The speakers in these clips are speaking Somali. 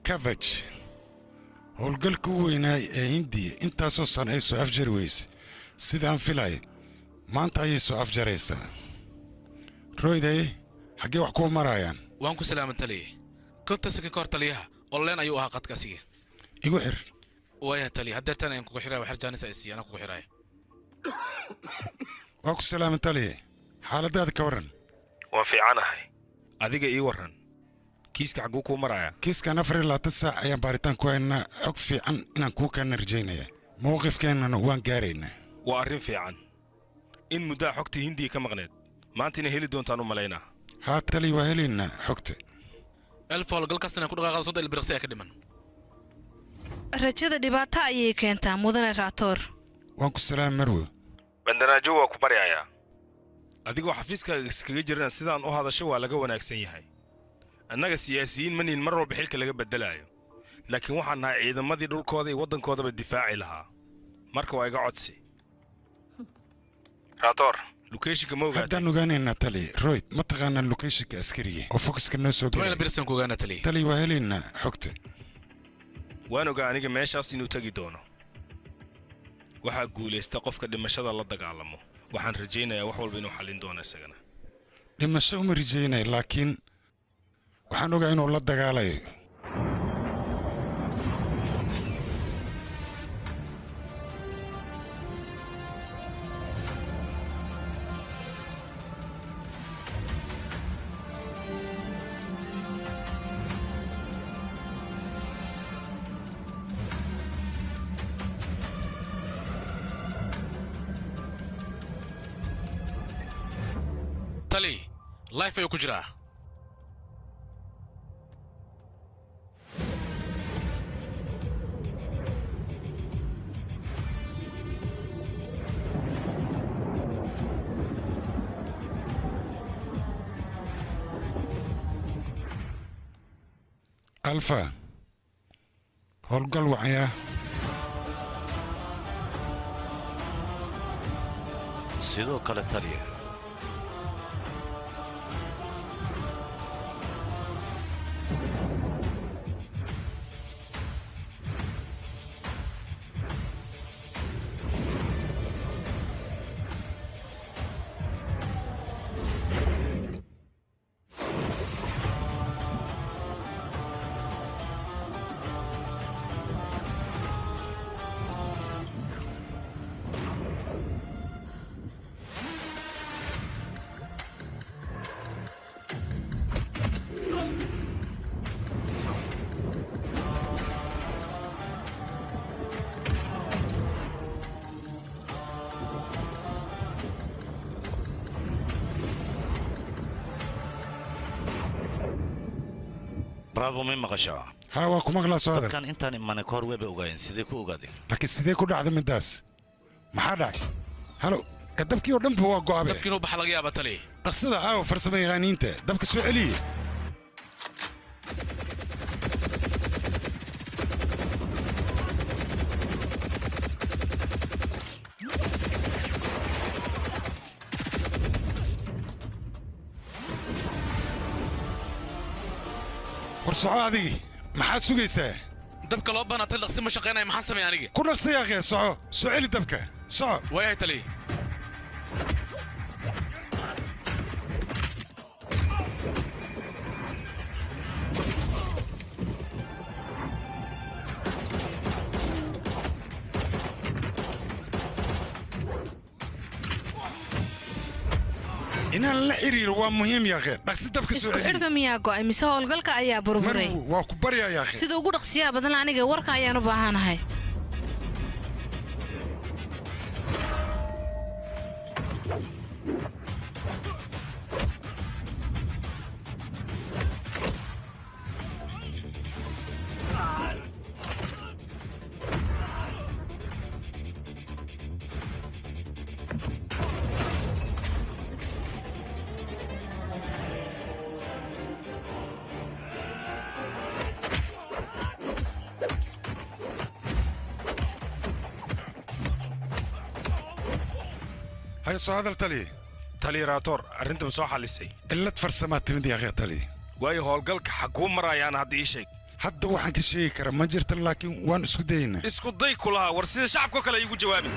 كافج howlgalka u weynaa ee hindiya intaasoo sana ay soo afjari weyse sidaan filaya maanta ayay soo afjaraysaa royday xaggee wax kuu marayaan waan ku salaaman taliye kontasika ka hor taliyaha online ayuu ahaa qadkaasiga igu xir waya taliye haddeertan ayaan kugu xiraa waxar jaanisa ay siiyaan kugu xiraaya waa ku salaaman taliye xaaladaada ka warran waan fiicanahay adiga ii warran kiiska xagguu kuu maraya kiiskan 24 saac ayaan baaritaan ku haynaa xog fiican inaan kuu kana rajaynaya mowqifkeennana waan gaaraynaa waa arrin fiican in muddaa xogtii hindiya ka maqneed maanta inay heli doontaan u malaynaa haa taliye waa helaynaa xogta howlgalkaasna ku dhaqaaqada sodda ilbiriqsi ayaa ka dhiman rajada dhibaato ayay keentaa mudane raatoor waan ku salaam marwe bandanaajo waa ku baryayaa adigoo xafiiskaaga iskaga jirana sidaan u hadasho waa laga wanaagsan yahay annaga siyaasiyiin maniin mar walba xilka laga beddelaayo laakiin waxaan nahay ciidamadii dhulkooda iyo waddankoodaba difaaci lahaa marka waa iga codsi raatoor lokeeshinka ma ogaatay haddaan ogaanaynaa taliye royd ma taqaanaan lokeeshinka askariga oo fokuska noo soo gelay birsan ku ogaana taliye taliye waa helaynaa xogta waan ogaa aniga meeshaas inuu tagi doono waxaa guulaysta qofka dhimashada la dagaalamo waxaan rajaynayaa wax walba inuu xallin doono isagana dhimasho uma rajaynay laakiin waxaan ogaa inuu la dagaalayo tali life ayuu ku jiraa alfa howlgal wacyaa sidoo kale taliya bravo ma maqashaa haa waa ku maqlaa soo hadal dadkan intaan imane ka hor weba ogaayeen sidee ku ogaadeen laakiin sidee ku dhacda midaas maxaa dhacay halo dabkii oo dhanba waa go'abe dabkii inuu baxa laga yaaba taliye dhaqsada aawo farsamo yaqaaniinta dabka soo celiye warsoco adigii maxaad sugaysaa dabka loo baanaatay dhaqsi ma shaqaynaya maxaan sameeya anigi ku dhaqsi yaaqee soco soo celi dabka soco waayahay taliye inaan la xiriiro waa muhiim yaaqee dhaqsi dabka soo celi isku xidhka miyaa go'ay mise howlgalka ayaa burburay waa ku baryaa yaaqee sida ugu dhaqsiyaha badan aniga warka ayaan u baahanahay هاي سؤال التالي taliya raatoor arrintan soo xallisay إلا تفرسمات تمدي يا أخي تالي waayo howlgalka xaguu marayaan hadda ii sheeg hadda waxaan ka sheegi karaa ma jirto laakiin waan isku daynaa isku day kulaha war sida shacabka kale igu jawaabin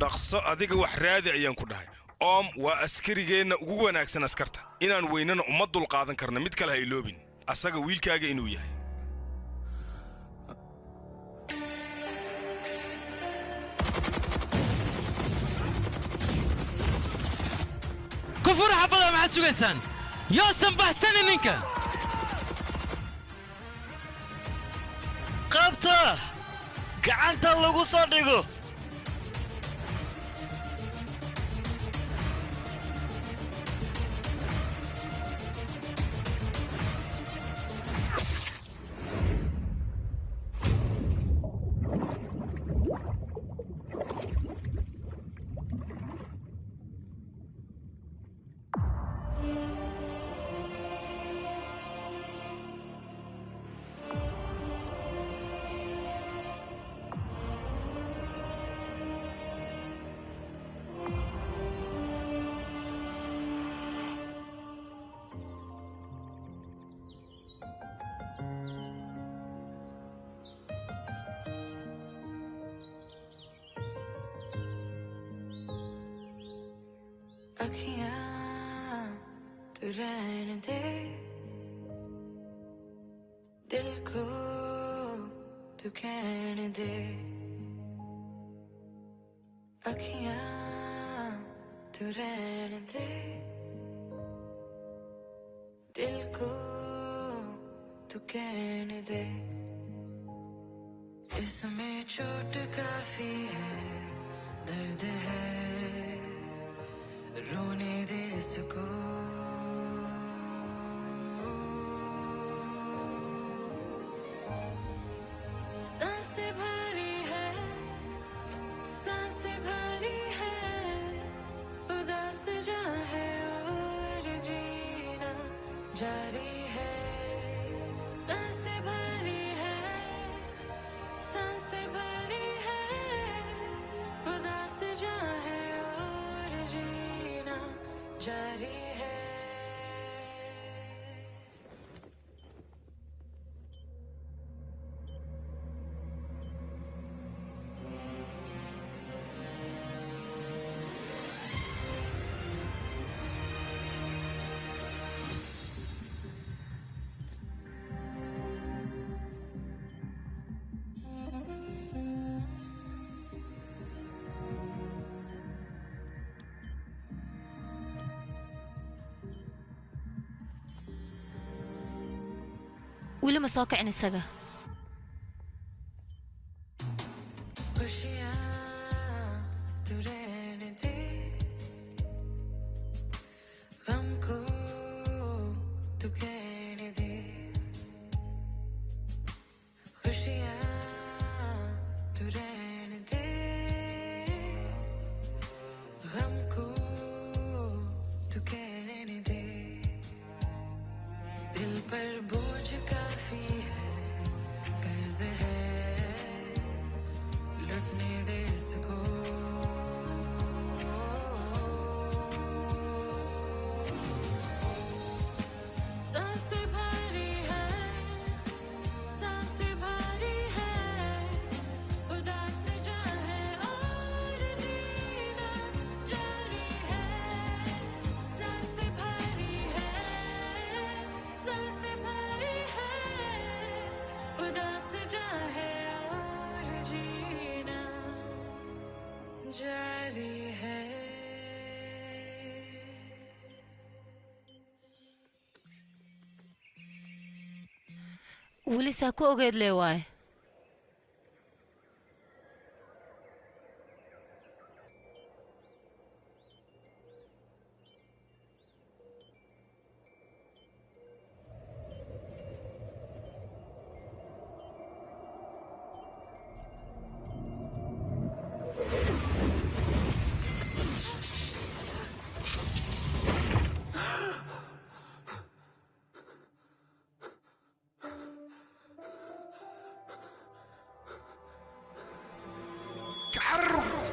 dhaqso adiga wax raadi ayaan ku dhahay oom waa askarigeenna ugu wanaagsan askarta inaan weynana uma dul qaadan karna mid kale ha iloobin asaga wiilkaaga inuu yahay كفر حفظها مع سويسان يوسم بحسن منك qabta gacanta lagu soo dhigo अखियाँ तू रहने दे दिल को तू कहने दे अखियाँ तू रहने दे दिल को तू कहने दे इसमें चोट काफी है दर्द है रोने दे इसको सांसें भारी है सांसें भारी है उदास जहाँ है और जीना जारी है सांसें भारी है सांसें भारी है उदास जहाँ है और जीना जारी है weli ma soo kicin isaga खुशियाँ तू रहने दे गम को तू कहने दे खुशियाँ तू रहने दे गम को तू कहने दे दिल पर बोझ काफी है कर्ज है लुटने दे इसको सांसें भारी है सांसें भारी है उदास जहाँ है और जीना जारी है सांसें भारी है सांसें भारी है उदास जहाँ है और जीना जारी है weli saa ku ogeed lee waaye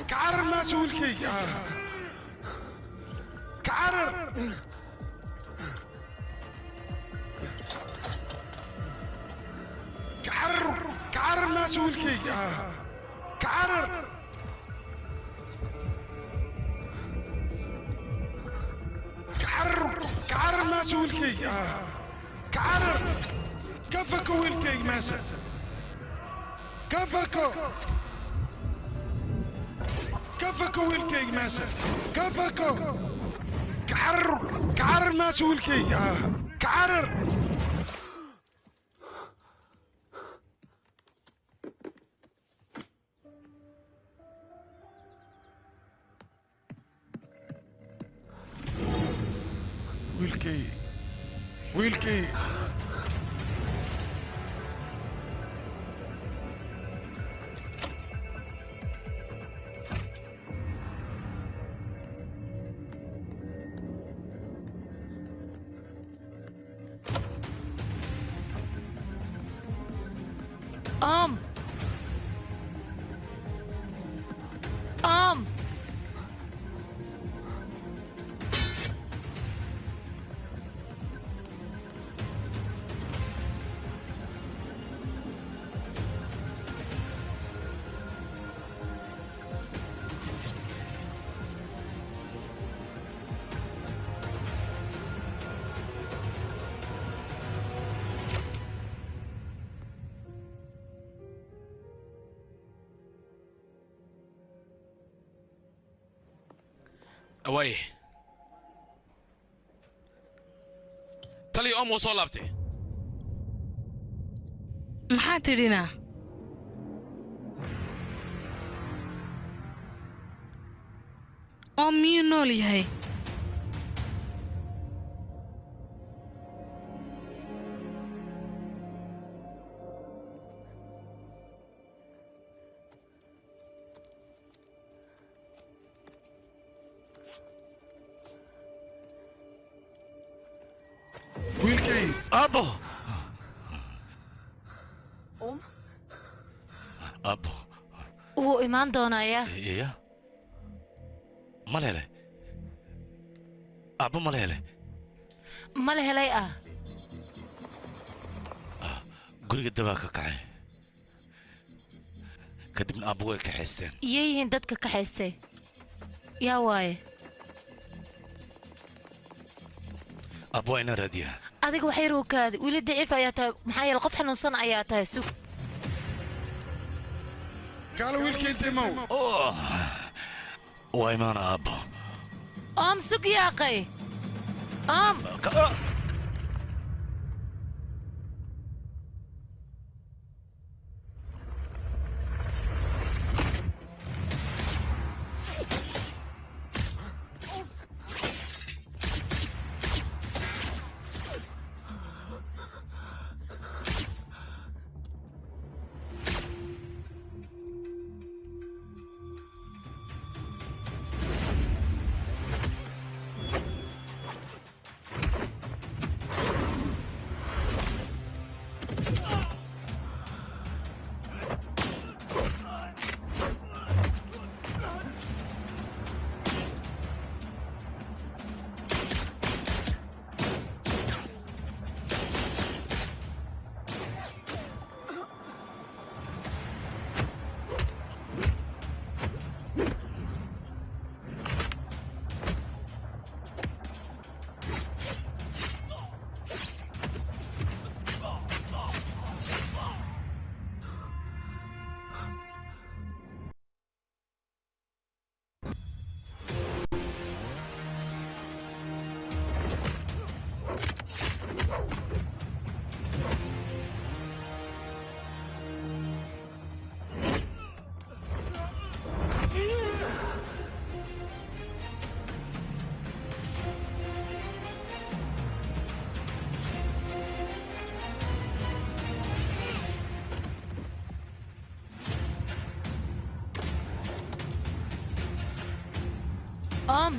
كعرر مسؤول كي كعرر مسؤولكي كعرر كعرر مسؤولكي كعرر كفكو ويلكي ماشا كفكو ويلكي ماشا كفكو كعرر مسؤولكي كعرر ويلكي away tali oo soo laabtay maxaa tidhina oo miyuu nool yahay أبو أبو wuu imaan doonayaa إيه ملهلة أبو ملهلة ma la helay ah guriga dabaa ka kacay kadibna aabbo way kaxaysteen iyay yihiin dadka kaxaystay yaa waaye aabbo waa inaan raadiyaa adiga wax yar uu kaadi weli daciif ayaa tahay maxaa yeele qof xanuunsan ayaa tahay sug قالوا ويلكي تيمو waa imaana aabbo oom sug yaaqay oom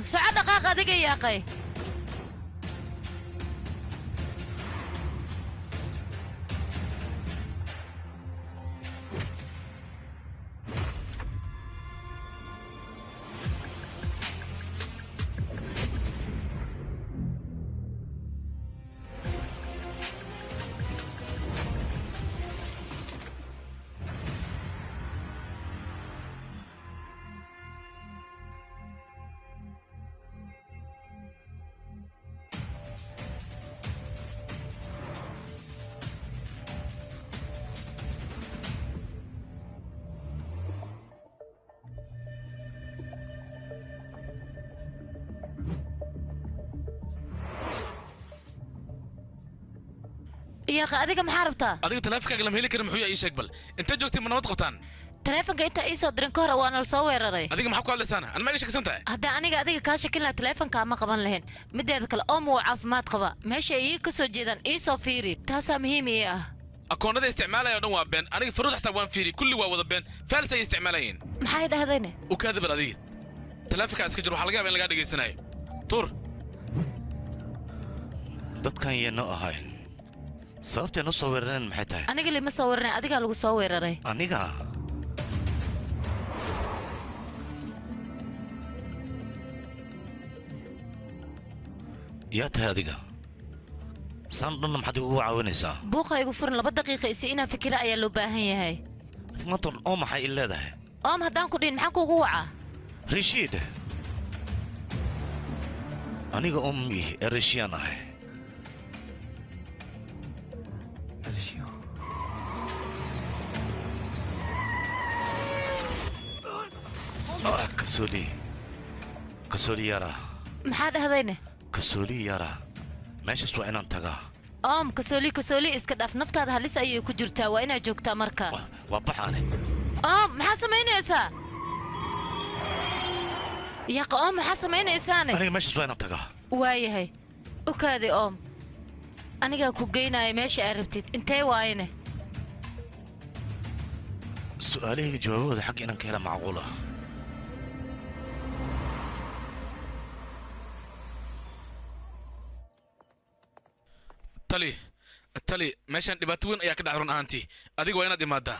سعد دقائق هذيك يا أخي يا أخي أديك محاربتها adiga taleefankaaga lama heli karin muxuu ii sheeg bal inta joogtay ma nabad qabtaan تليفونك أنت إيش صدرن كهرة وأنا الصور رأي adiga maxaa ku hadlaysaana an ma iga shaksan tahay هدا أنا أديك كاش كلنا تليفونك ما قبل لهن مدي هذاك الأم وعافمات قبا ماشي يكسو جدا إيش فيري تاسا مهم إيه akoonnada isticmaalaya oo dhan waa been aniga furuud xataa waan fiiri kulli waa wada been faals ay isticmaalayeen maxay dhahdeen u kaadib adiga taleefanka iska jir waxa laga yaabaa in laga dhageysanayo tur dadkan yeeno ahayn sababta noo soo weerareen maxay tahay aniga lima soo weeraray adiga lagu soo weeraray aniga yaa tahay adiga saan dhanna maxaad igu caawinaysaa buuqa igu furin 2 daqiiqo isi inaan fikira ayaa loo baahan yahay maanta oo maxay ii leedahay oom haddaan ku dhihin maxaan kuugu wacaa Rashid aniga ummi Rashid ahay كسولي يارا maxaa dhahdayne كسولي يارا meeshaas waa inaan tagaa oom kasooli iska dhaaf naftaada halis ayay ku jirtaa waa inaad joogtaa marka waa baxaanay oom maxaa samaynaysaa yaqa oom maxaa samaynaysaane aniga meeshaas waa inaan tagaa waayahay u kaadi oom anigaa ku geynaya meesha aad rabtid intee waayne su'aalahayga jawaabahooda xagga inaan ka hela macquul ah tali meeshaan dhibaato weyn ayaa ka dhacay run ahaantii adiga waa inaad imaadaa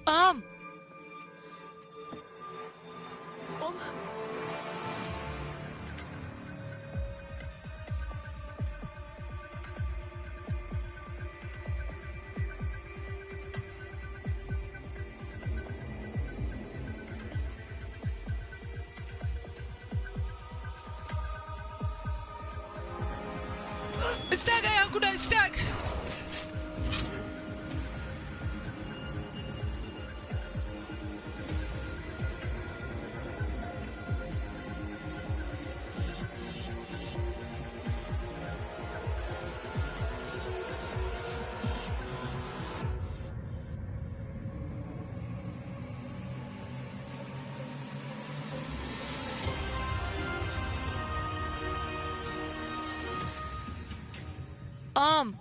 أم استاق يا كنا استاق أم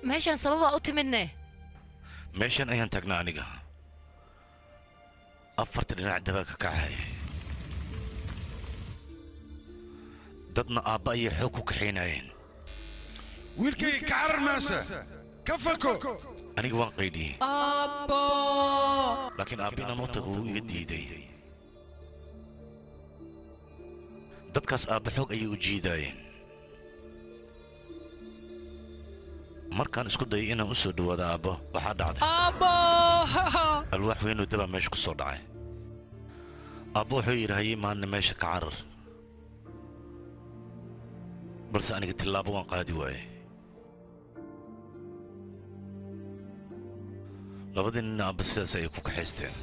meeshaan sababa u timidne meeshan ayaan taagnaa aniga afarta dhinac dabaa ka kacay dadna aabba ayay xoog ku kaxaynayeen wiilkay ka carar meesha ka fako aniga waan qaydhiyey laakiin aabbina noo tago wuu iga diiday dadkaas aabba xoog ayay u jiidaayeen markaan isku dayay inaan u soo dhawaado aabbo waxaa dhacday alwaax weynuu dabaa meesha ku soo dhacay aabbo wuxuu yidhi hayii maalina meesha ka carar balse aniga tillaabo waan qaadi waaye labadii nin aabba sidaas ayay ku kaxaysteen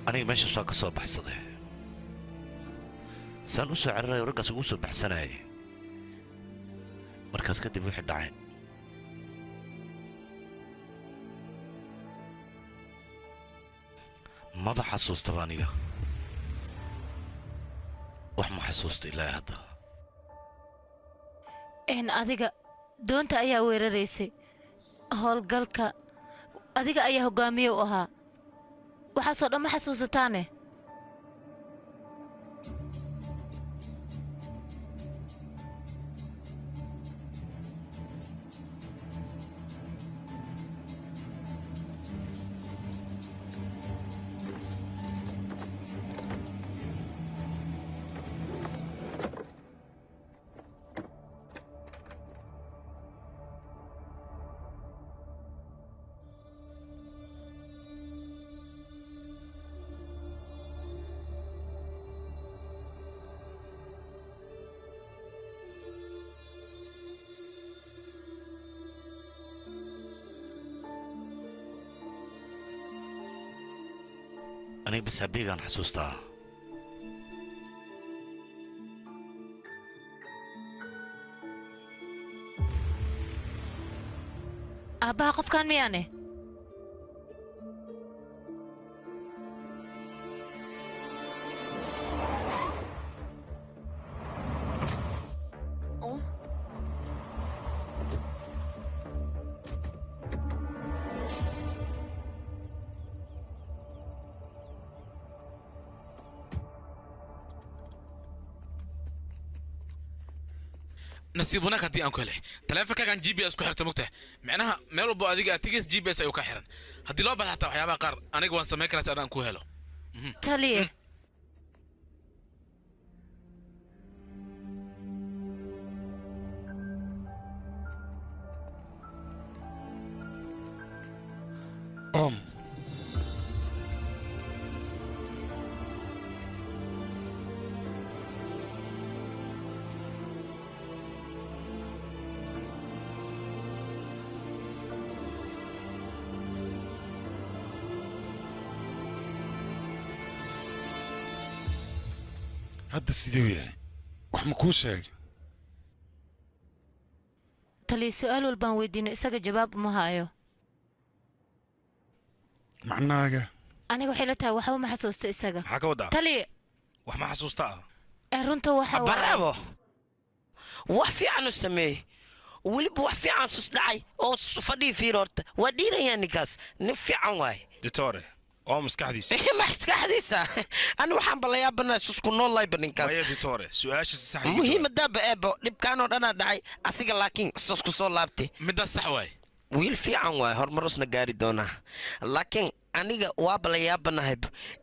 aniga meeshaas waa ka soo baxsaday saan u soo cararayo raggaas ugu soo baxsanayay markaas kadib wixii dhacay maba xasuustaba aniga wax ma xasuusta ilaa hadda adiga doonta ayaa weeraraysay howlgalka adiga ayaa hogaamiye u ahaa waxaasoo dhan ma xasuusataane aniga bas habbeegaan xasuustaa aabbaha qofkaan miyaane nasiib wanaag haddii aan ku helay taleefankaagaan g b s ku xirta mugtah micnaha meel walbo adiga aad tigis g b s ayuu ka xiran haddii loo bada xataa waxyaabaha qaar aniga waan samayn karaa si adaan ku helo taliye hadda siduu yahay wax ma kuu sheegay taliye su'aal walbaan weydiino isaga jawaab uma haayo macnaaga aniga waxay la tahay waxba ma xasuusta isaga maxaa ka wadaa taliye wax ma xasuusta runta waxa bravo wax fiican u sameey weliba wax fiican sus dhacay oo fadhii fiir horta waa dhiirayaan ninkaas nin fiican waaye ditore oo maskaxdiisa maskaxdiisa ani waxaan balayaabana susku noollayba ninkaas maya ditore su'aasha sax muhiimadaba eebo dhibkaanoo dhanaa dhacay asiga laakiin susku soo laabtay middaas sax waaye wiil fiican waaye horumarusna gaari doonaa laakiin aniga waa balayaabanahay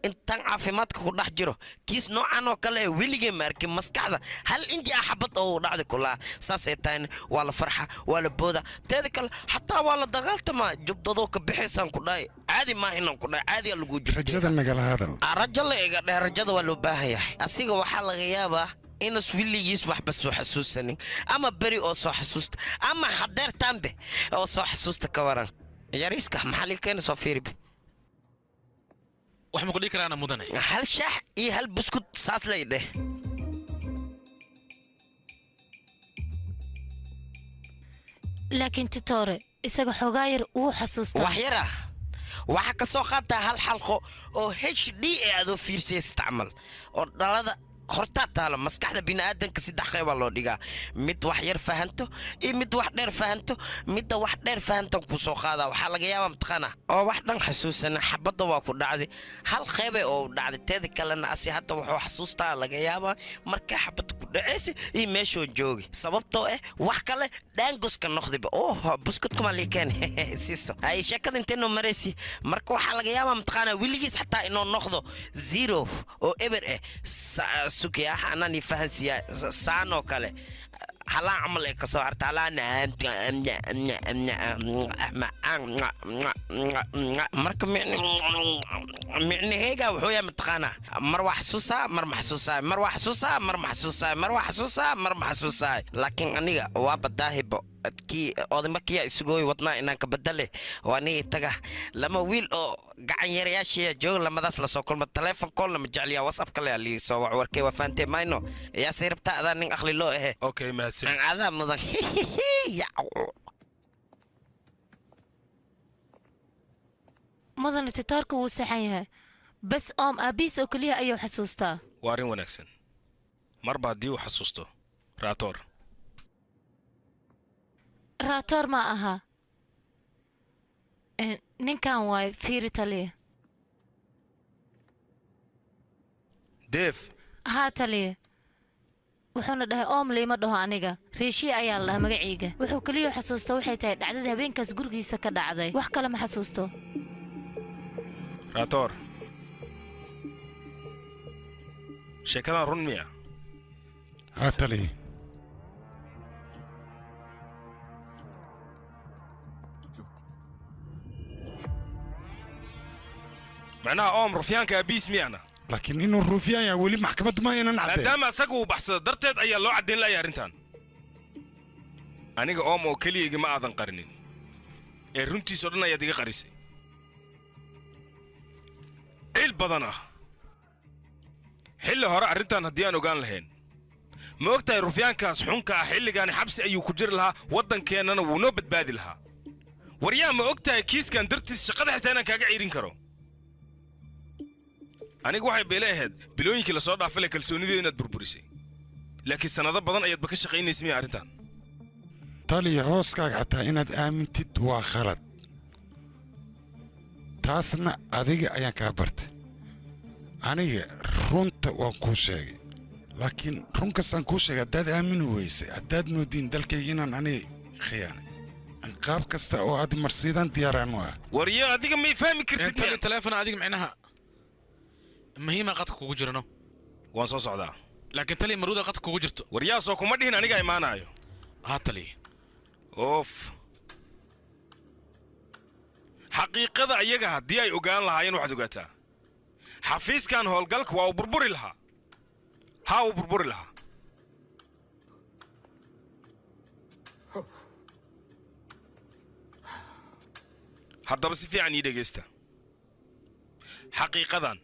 intaan caafimaadka ku dhex jiro kiis noocan oo kale ee weligay ma arkin maskaxda hal inji xabad oo dhacday kulaa saasay tahay waa la farxa waa la booda teeda kale xataa waa la dagaaltamaa jubdadoo ka bixaysan ku dhaay caadi ma inaan ku dhaay caadi lagu jiro rajada nagala hadal rajo la iga dheer rajada waa loo baahan yahay asiga waxaa laga yaabaa inas wiligiis waxba soo xasuusanin ama beri oo soo xasuusta ama hadeer taanbe oo soo xasuusta ka waran yariiska maxaa keenay soo fiiribe wax ma ku dhigi karaana mudane hal shaax iyo hal buskud saas lay dheh laakiin titore isaga xoogaa yar uu xasuustaa wax yar ah waxaa ka soo qaataa hal xalqo oo HD ee adoo fiirsay isticmaal oo dhalada hortaa taalo maskaxda bini'aadanka saddex qeyba loo dhigaa mid wax yar fahanto iyo mid wax dheer fahanto midda wax dheer fahantan ku soo qaadaa waxaa laga yaabaa mataqaana oo wax dhan xasuusana xabadda waa ku dhacday hal qeybe oo dhacday teeda kalena asi hadda wuxuu xasuustaa laga yaabaa markaa xabadda ku dhacaysa iyo meeshoo joogi sababtoo wax kale dhaangoska noqdiba buskudka maaliikeen siiso ay sheekada inteenoo maraysi marka waxaa laga yaabaa mataqaana weligiis xataa inoo noqdo zero oo eber suki anani fahansiya saanoo kale halaa camal ay kasoo harta marka micnaheyga wuxuu yahay mataqaana mar wax xasuusaa mar maxsuusaa mar wax xasuusaa mar maxsuusaa mar wax xasuusaa mar maxsuusaa laakiin aniga waa badaahibo kii odamarkiya isugooy wadnaa inaan ka badale waa aniga taga lama wiil oo gacan yarayaashiya joog lamadaas lasoo kulma teleefon koolna ma jecliya whatsapp kale ali soo wax warkay waa faantay mayno yaa sayrabta adaa nin aqli loo ahe okay mahadsan adaa mudan mudan titaarka wuu saxan yahay bas aabiis oo keliya ayuu xasuustaa waa arrin wanaagsan marba haddii uu xasuusto raatoor ma aha ninkan waay fiiri taliya deef haa taliya wuxuuna dhahay oom liima dhaho aniga reeshiya ayaa la dhaha magaciiga wuxuu keliya xasuusta waxay tahay dhacdadii habeenkaas gurigiisa ka dhacday wax kale ma xasuusto raatoor sheekadan run miya haa taliya معناها أم رفيان كابيس ميانا لكن إنه الرفيان يا ولي محكمة ما ينعدي دام أسقوا بحث درتت أي الله عدين لا يا رنتان أنا أم وكلي يجي ما أذن قرنين الرنتي صرنا يدي قريسي البضنا حل هراء رنتان هديان وقان لهن ما وقتها الرفيان كاس حنكا حل كان حبس أيو كجر لها ودن كان أنا ونوبت بادي لها وريان ما وقتها كيس كان درتي الشقة حتى أنا كاقع عيرين كرو anigu waxay beelaheed bilooyinkii la soo dhaafay kalsoonideeda inaad burburisay laakiin sanado badan ayaad ba ka shaqaynaysay arrintan taliya hooskaaga xataa inaad aamintid waa khalad taasna adiga ayaan kaa bartay aniga runta waan kuu sheegay laakiin run kastaan kuu sheegay haddaad aamini weysay haddaad moodiin dalkayga inaan aniga khiyaanay qaab kasta oo aad marsiidaan diyaaraan u ah waryo adiga may fahmi kartid teleefon adiga micnaha مهمة قد كوجو جرنو وان سو سودا لكن تلي مرودة قد كوجو جرتو ورياسو كوما دهين انيغا ايمانايو هاتلي اوف حقيقة ايغا هدي اي اوغان لهاين waxaad ogaataa xafiiskan howlgalka waa u burburi lahaa haa u burburi lahaa haddaba si fiican ii dhegaysta xaqiiqadan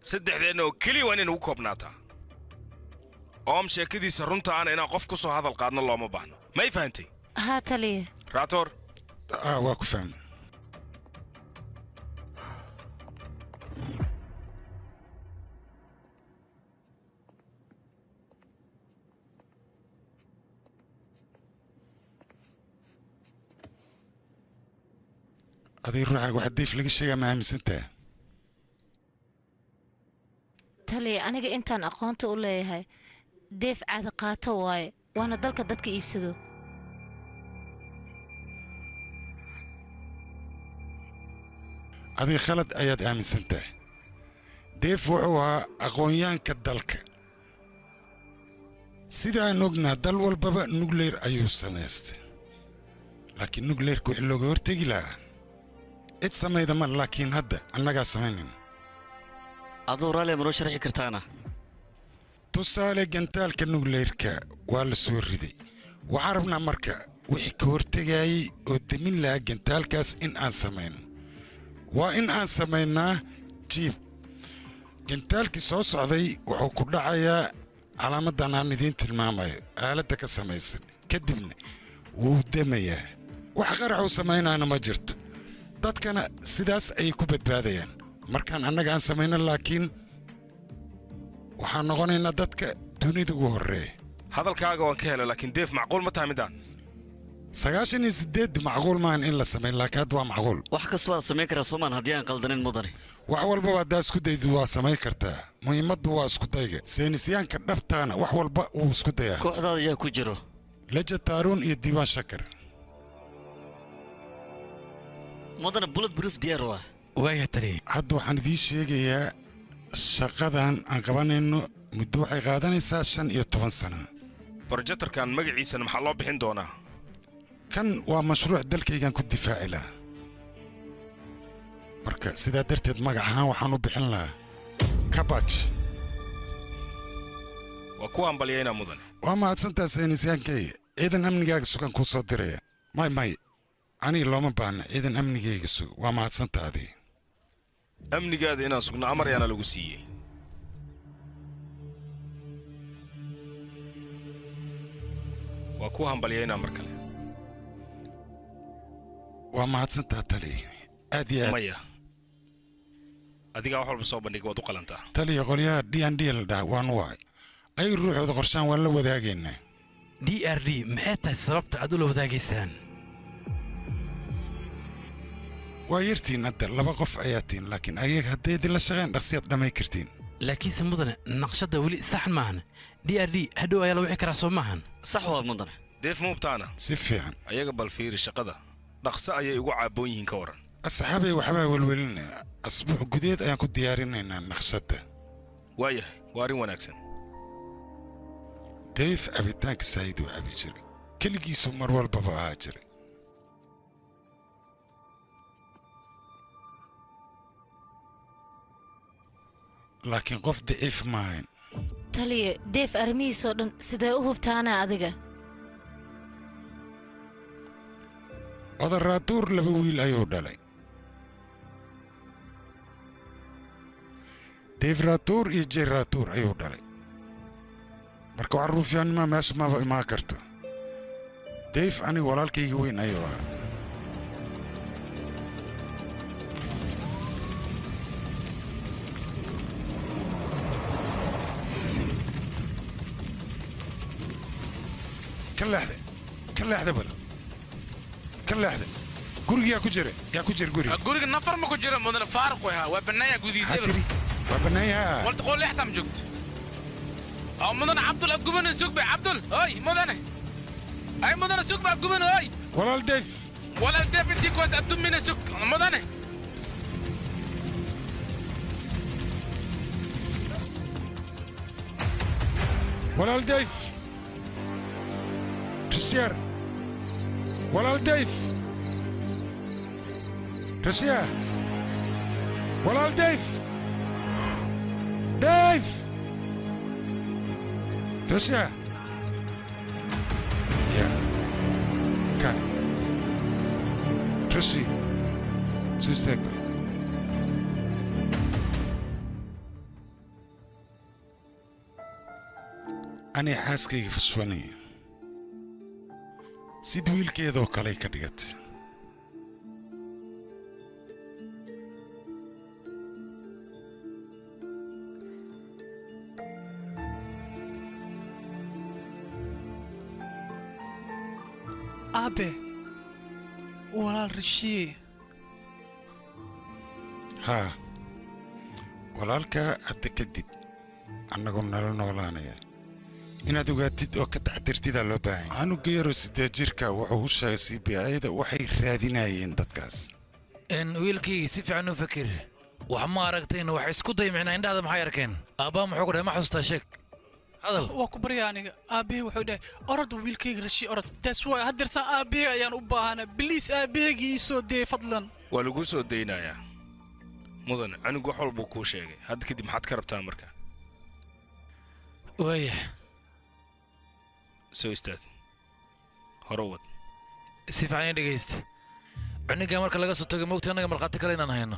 saddexdeena oo keliya waa inaynu ugu koobnaataa oom sheekadiisa runta aana inaan qof ku soo hadal qaadno looma baahno may fahantay haa taliya raatoor waa ku fahmay adii ruuxaaga wax diif laga sheegaa ma aaminsantaha taliya aniga intaan aqoonta u leeyahay deef caada qaato waaye waana dalka dadka iibsado adii khalad ayaad aaminsantahay deef wuxuu ahaa aqoonyaanka dalka sidaan ognaa dal walbaba nugleyr ayuu samaystay laakiin nugleyrka wixii looga hortegi lahaa cid samayda ma laakiin hadda annagaa samaynayna aduu raalli ma noo sharxi kartaana tusaale gantaalka nugleyrka waa la soo riday waxaan rabnaa marka wixii ka hortegayay oo demin lahaa gantaalkaas in aan samayno waa in aan samaynaa jiib gantaalkii soo socday wuxuu ku dhacayaa calaamaddan aan idiin tilmaamayo aaladda ka samaysan kadibna wuu demayaa wax qaraxuu samaynaana ma jirto dadkana sidaas ayay ku badbaadayaan markaan annaga aan samayno laakiin waxaan noqonaynaa dadka dunida ugu horreeya hadalkaaga waan ka helay laakiin deef macquul ma tahay midaan 98 macquul maahan in la sameyn laakiin hadda waa macquul wax kasta waa samayn karaa soomaan haddii aan qaldanin mudane wax walbaba haddaa isku daydu waa samayn kartaa muhiimaddu waa isku dayga saynisyaanka dhabtaana wax walba wuu isku dayaa kooxdaada ayaa ku jiro leja taaruun iyo diiwaan shakar mudane bullet proof diyaar waa waaya tali hadda waxaan idiin sheegayaa shaqadan aan qabanayno muddo waxay qaadanaysaa 15 sano brojetarkan magaciisana maxaa loo bixin doonaa kan waa mashruuc dalkaygan ku difaaci lahaa marka sidaa darteed magac ahaan waxaan u bixin lahaa kabaj waa kuwa ambalyaynaa mudane waa mahadsantaa saynisyaankay ciidan amnigaaga sugan kuu soo diraya may aniga looma baahna ciidan amnigayga sug waa mahadsantaadii amnigaada inaan sugno amar ayaana lagu siiyey waa kuwa hambalyaynaa mar kale waa mahadsantaa tali aad iyo aad maya adigaa wax walba soo bandhig waad u qalantaa taliya qolyaha D&D la dhaha waanu wacay ayaga ruuxooda qorshaan waan la wadaagaynaa DRD maxay tahay sababta aad ula wadaagaysaan waa yartiin hadda 2 qof ayaa tiin laakiin ayaga hadday idinla shaqeen dhaqsiyaad dhamay kartiin laakiinse mudane naqshadda weli sax maahan DRD hadhow ayaa la wixi karaa soo maahan sax waa mudane deef muubtaana si fiican ayaga bal fiiri shaqada dhaqso ayay ugu caaboon yihiin ka waran asxaabay waxbaa welwelinaya asbuuc gudeed ayaan ku diyaarinaynaa naqshadda waayahay waa arrin wanaagsan dayf cabitaanka saayid uu cabi jiray keligiisu mar walbaba ahaa jiray laakiin qof daciif maahayn taliye deef arrimihiisoo dhan sidee u hubtaana adiga odaraatuur 2 wiil ayuu dhalay deefraatuur iyo jeeraatuur ayuu dhalay marka wax ruufyaannima meesha maba imaan karto deef aniga walaalkayga weyn ayuu ahaa ka leexda bal ka leexda guriga yaa ku jira guriga nafar ma ku jira mudane faaruq way waa bannaaya gudihiisa waa bannaaya walta qool leextam joogto oo mudane cabdul agubana sug bay cabdul oy mudane ay mudane sug baa gubana oy walaal deef intii kuwaas addumina sug mudane walaal deef رشيار ولا الديف رشيار ولا الديف رشيار يا كان رشي سيستقبل أنا حاسكي في السوانية sid wiilkeedoo kaley ka dhigatay aabe walaal rishiye haa walaalkaa hadda kadib annagoo nala noolaanaya inaad ogaatid oo ka taxdirtidaa loo baahan canuga yaroo 8 jirka wuxuu u sheegay CBI-da waxay raadinayeen dadkaas wiilkii si fiican u fakir wax ma aragteen wax isku day micnaa indhaada maxay arkeen aabba muxuu ku dhahay ma xasuustaa sheeg hadal waa ku baryaa aniga aabbahay wuxuu dhahay orod wiilkayga rashi orod taas waa haddirsan aabbahay ayaan u baahanaa biliis aabbahaygii ii soo dee fadlan waa lagu soo daynayaa mudan canugu wax walbuu kuu sheegay hadda kadib maxaad ka rabtaa marka waaya soo istaag hore wad si fiican dhegaysta cuniga marka laga soo tago moogta anaga markhaati kale inaan hayno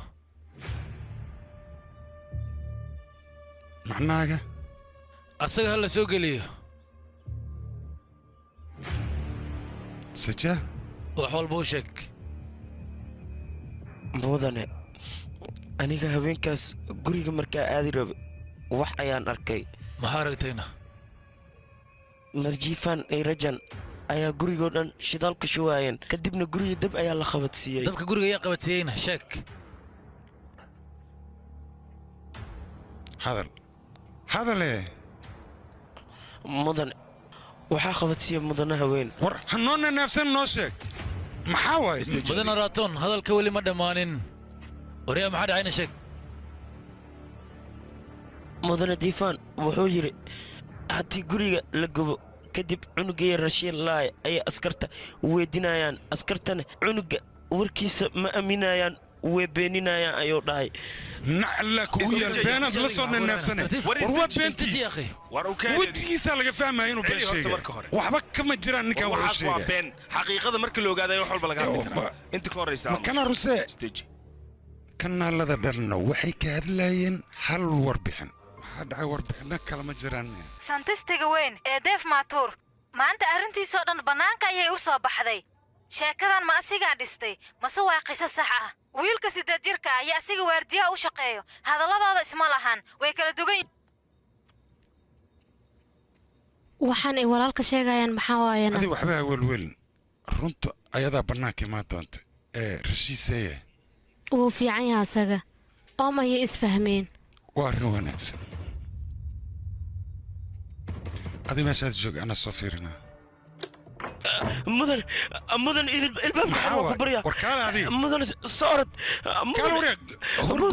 macnaaga asaga ha la soo geliyo sajaa wax walba u sheeg mudane aniga haweenkaas guriga markaa aadi rabe wax ayaan arkay maxaa aragtayna marjiifaan ay rajan ayaa gurigoo dhan shidaal ku shuwaayeen kadibna guriga dab ayaa la qabadsiiyey dabka guriga ayaa qabadsiiyeyna sheeg hadale mudan waxaa qabadsiiya mudana haween war hanoona naafsan noo sheeg maxaa waaye mudana raatoon hadalka weli ma dhammaanin waryaa maxaa dhacayna sheeg mudana diifaan wuxuu yidhi haddii guriga la gubo kadib cunugaya rashiin laay ayay askarta weydinayaan askartana cunuga warkiisa ma aaminayaan way beeninayaan ayuu dhahay nacla kugu yar beenaad la soo naafsane war waa beentiis wejigiisaa laga fahmaya inuu been sheegay waxba kama jiraan ninkan wuxuu sheegay waa been xaqiiqada marka la ogaadayo wax walba laga hadli karaa inta ka horeysa makana rusee kanaalada dhanna waxay ka hadlayeen hal warbixin waxaa dhacay warbixinno kalama jiraan santistiga weyn ee deef maatuur maanta arrintiisoo dhan bannaanka ayay u soo baxday sheekadan ma asigaa dhistay mase waa qiso sax ah wiilka 8 jirka ah ayaa asiga waardiyaha u shaqeeyo hadalladooda isma lahan way kala dugan waxaan ay walaalka sheegayaan maxaa waayana adi waxba welwelin runta ayadaa bannaanka imaan doonta rashiiseeye wuu fiican yahay asaga oom ayay isfahmeen waa arrin wanaagsan adi meeshaad joog ana soo fiirinaa mudan ilbaabka xawa ku barya warkaalaadi mudan soorad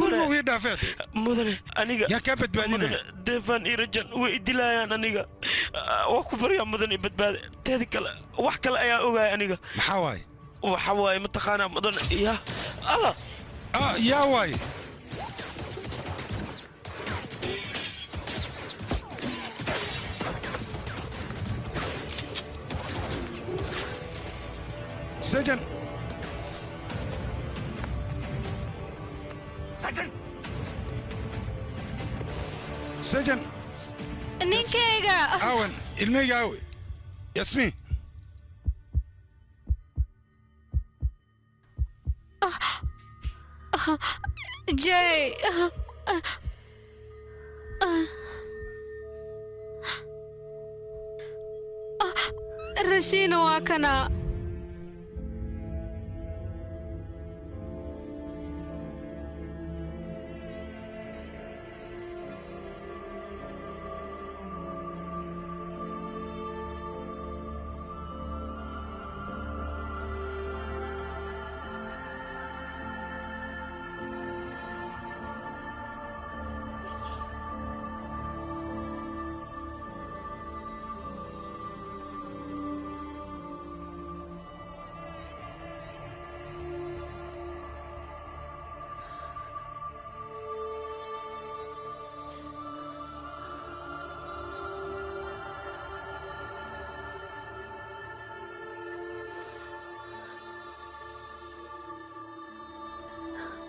guriga wii dhaafeed mudan aniga yaa kaa badbaadinaya deefaan iyo rajan way dilayaan aniga waa ku barya mudan iyo badbaade teedi kale wax kale ayaan ogahay aniga maxaa waaye waxa waaye mataqaanaa mudan ya alla yaa waaye سجن ninkayga awan ilmeyga awe yasmi jay rashiina waa kana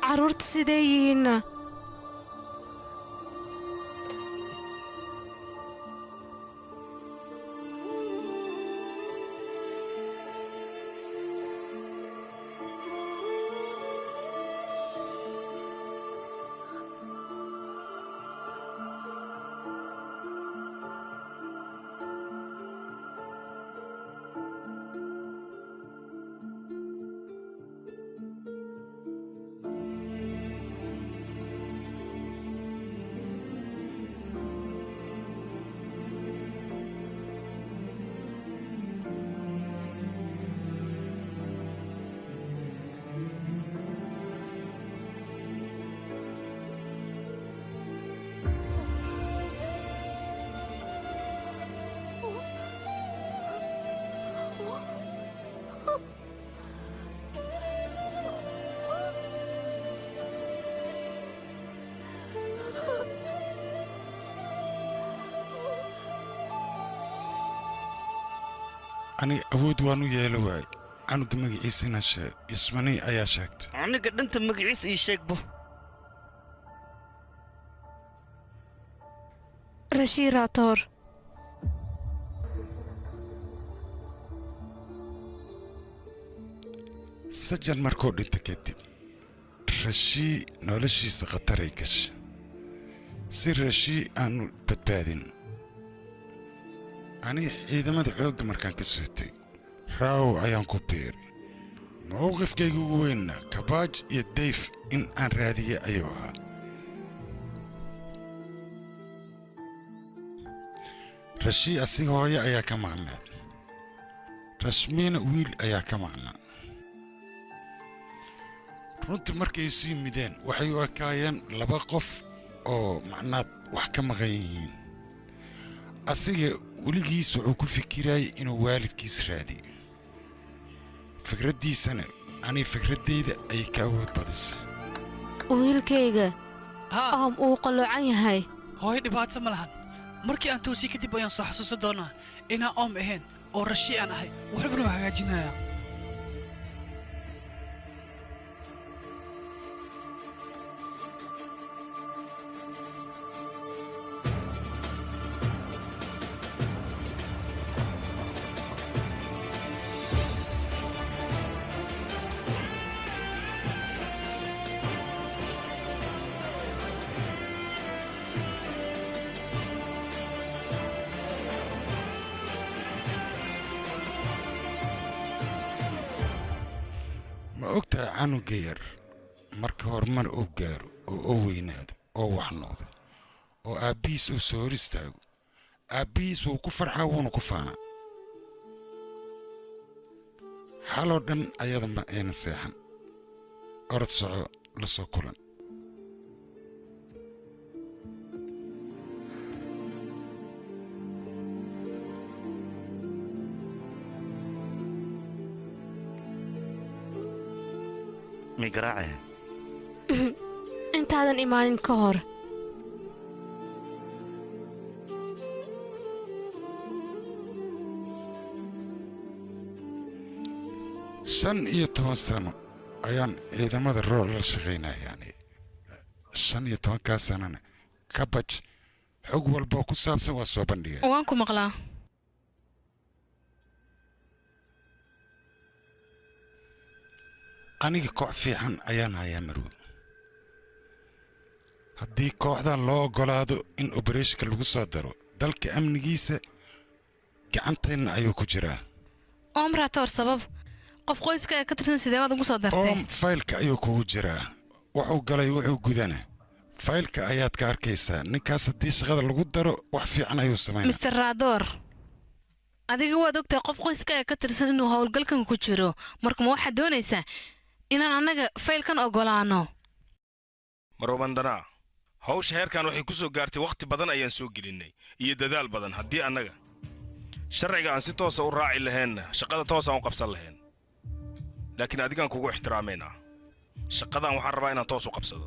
carruurta sidee yihiinna ani awood waan u yeelo waay canuga magaciisina sheeg ismani ayaa sheegtay aniga dhanta magaciis ii sheegbo rashiiraatoor sajan markuu dhinta kadib rashii noloshiisa khataray gasha si rashii aanu badbaadin aniga ciidamada xoogga markaan ka sootay raaw ayaan ku biiray mowqifkayga ugu weynna kabaaj iyo dayf in aan raadiye ayuu ahaa rashii asiga hooye ayaa ka maqnaa rashmiina wiil ayaa ka maqnaa runtii markay isu yimideen waxay u ekaayeen laba qof oo macnaad wax ka maqan yihiin asiga weligiis wuxuu ku fikirayay inuu waalidkiis raadiyo fikraddiisana aniga fikraddayda ayay ka awood badisay wiilkayga oom uu qalloocan yahay hooyo dhibaato ma lahan markii aan toosii kadib ayaan soo xasuusan doonaa inaan oom ahayn oo rashii aan ahay waxbana waa hagaajinayaa ma ogtahay canuga yar marka horumar uu gaaro oo u weynaado oo wax noqdo oo aabbihiis uu soo hor istaago aabbihiis wuu ku farxaa wuuna ku faanaa xaloo dhan ayada ma ayna seexan orod soco la soo kulan migaraace intaadan imaanin ka hor shan iyo toban sano ayaan ciidamada rool la shaqaynayaani 15 sanana kabaj xog walba ku saabsan waa soo bandhigay waan ku maqlaa aniga koox fiican ayaan hayaa marwo haddii kooxdan loo oggolaado in obereshka lagu soo daro dalka amnigiisa gacanteenna ayuu ku jiraa omrator sabab qof qoyska ee ka tirsan sideebaad ugu soo dartay faylka ayuu kugu jiraa wuxuu galay wuxuu gudana faylka ayaad ka arkaysaa ninkaas haddii shaqada lagu daro wax fiican ayuu samaynaa mister raador adiga waad ogtahay qof qoyska ee ka tirsan inuu howlgalkan ku jiro marka ma waxaad doonaysaa inaan annaga faylkan oggolaanno marwabandanaa hawsha heerkan waxay ku soo gaartay wakhti badan ayaan soo gelinnay iyo dadaal badan haddii annaga sharciga aan si toosa u raaci laheenna shaqada toosaan u qabsan lahayn laakiin adigaan kugu ixtiraamaynaa shaqadan waxaan rabaa inaan toos u qabsado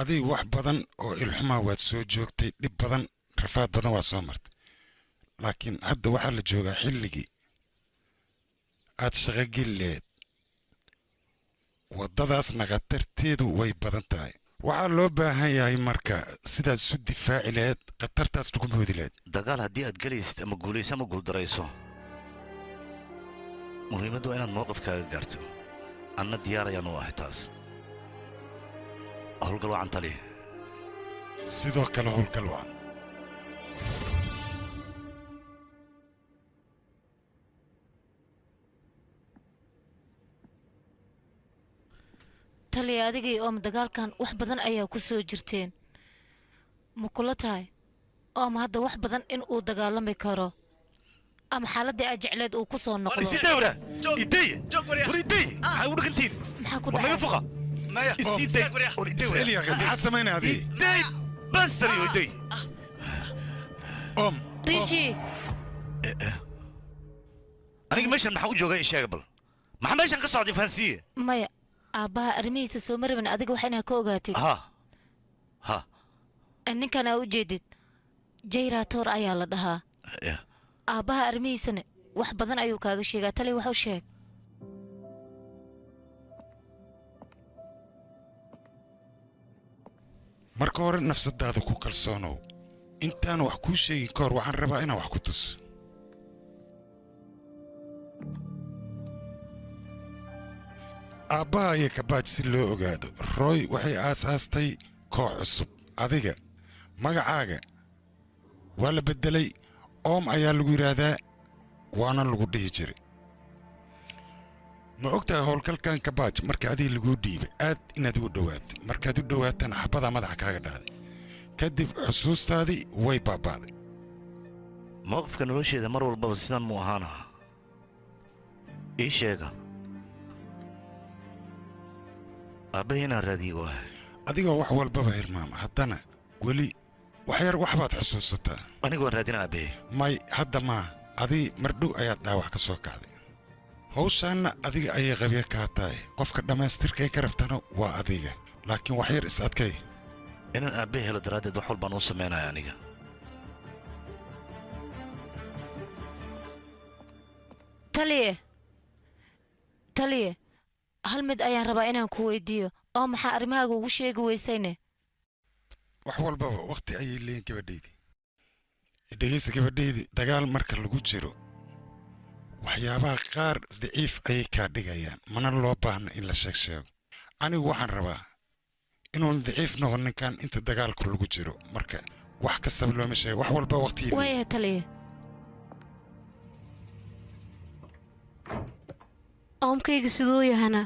adig wax badan oo ilxumaa waad soo joogtay dhib badan rafaad badan waa soo martay laakiin hadda waxaa la joogaa xilligii aad shaqogeli laheed waddadaasna khatarteedu way badan tahay waxaa loo baahan yahay marka sidaad isu difaaci laheed khatartaas lagu moodi laheed dagaal haddii aad gelaysid ama guulayso ama guuldarayso muhiimaddu waa inaad mowqifkaaga gaarto anna diyaar ayaan u ahay taas howlgal wacan tali sidoo kale howlgal wacan tali adigii oom dagaalkan wax badan ayaa ku soo jirteen ma kula tahay oom hadda wax badan in uu dagaalami karo ama xaaladii aad jecleed uu ku soo noqdo maxaa ku dhacay rishi aniga meeshan maxaa u joogaa isheega bal maxaa meeshan ka socday fahansiiye maya aabbaha arrimihiisa soo ma rabin adiga waxa inaad ka ogaatid ha ninkan aa u jeedid jayraatoor ayaa la dhahaa aabbaha arrimihiisana wax badan ayuu kaaga sheegaa tali wax u sheeg marka hore nafsadaada ku kalsoonow intaan wax kuu sheegin ka hor waxaan rabaa inaan wax ku tuso aabbaha iyo kabaaj si loo ogaado roy waxay aasaastay koox cusub adiga magacaaga waa la beddelay oom ayaa lagu yidhaahdaa waana lagu dhihi jiray ma ogtahay howlgalkan kabaaj marka adiga laguu dhiibay aad inaad ugu dhowaatay markaad u dhowaatana xabbadaa madaxa kaaga dhacday kadib xusuustaadii way baaba'day mowqifka nolosheeda mar walbaba sidan muu ahaana ii sheega aabbahay inaan raadiye waay adigoo wax walbaba hilmaama haddana weli waxyar waxbaad xusuusataa anigoo raadina aabbahay may hadda maa adii mardhow ayaad dhaawac ka soo kacday hawshaanna adiga ayay qabya kaa tahay qofka dhammaystirkay ka rabtana waa adiga laakiin waxyar is adkay inaan aabbahay helo daraaddeed wax walbaan uu samaynaya aniga taliye hal mid ayaan rabaa inaan ku weydiiyo oo maxaa arrimahaaga ugu sheegi weysayne wax walbaba wakhti ayay leeyiin gabadhaydii dhegaysa gabadhaydii dagaal marka lagu jiro waxyaabaha qaar daciif ayay kaa dhigayaan mana loo baahna in la sheego anigu waxaan rabaa inuun daciif noqon ninkan inta dagaalku lagu jiro marka wax kastaba looma sheego wax walba wakhtigii waayahay taliye oomkayga siduu yahana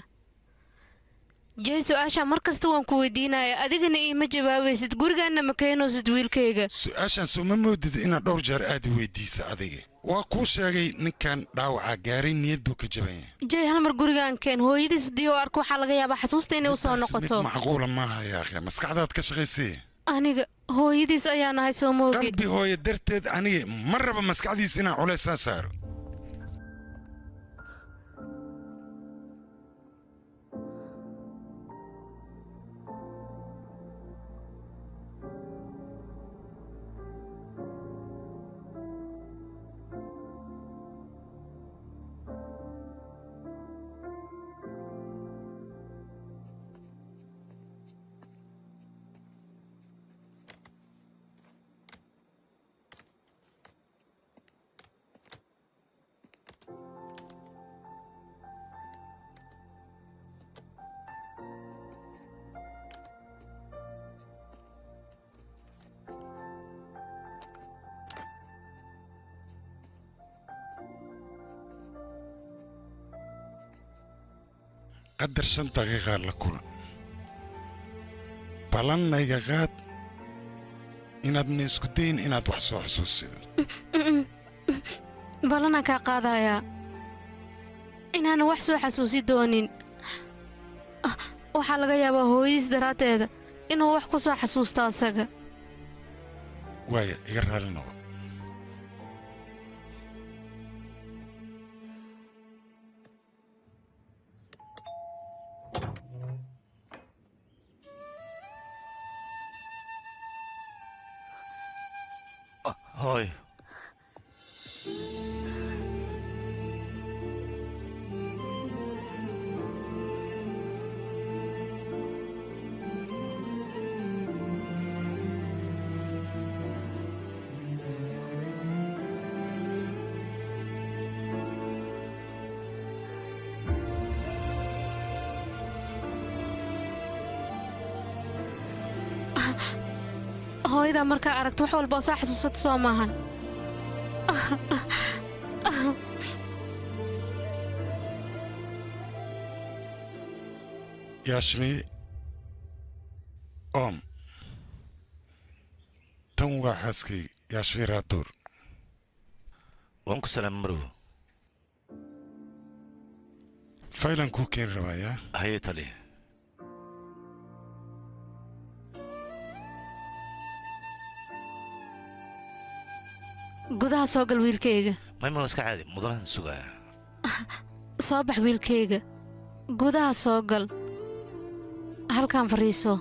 jey su-aashaan mar kasta waan ku weydiinaya adigana iima jawaabaysid gurigaanna ma keenoosid wiilkayga su-aashaan sooma moodid inaad dhowr jeer aad i weydiisa adiga waa kuu sheegay ninkan dhaawacaa gaaray niyadduu ka jaban yahay jey hal mar gurigaan keen hooyadiis haddii oo arko waxaa laga yaabaa xasuusta inay u soo noqoto mid macquula maaha yaaqe maskaxdaad ka shaqaysee aniga hooyadiis ayaa nahay soo moogi qalbi hooye darteed aniga ma raba maskaxdiis inaan culaysaan saaro qadar 5 daqiiqa la kulan balannayga qaad inaadna isku dayin inaad wax soo xusuusido ballanaan kaa qaadayaa inaana wax soo xasuusi doonin waxaa laga yaabaa hooyadiis daraaddeeda inuu wax ku soo xasuusto asaga waaya iga raali noqo hooy hooyadaa markaa aragto wax walba oo soo xasuusata soo maahan yaashmi oom tan waa xaaskay yaashmi raaduur waan ku salaama marwo faylan kuu keeni rabaayaa haye taliya gudaha soo gal wiilkayga mayma iska caadi mudanahan sugaya soo bax wiilkayga gudaha soo gal halkaan fadhiiso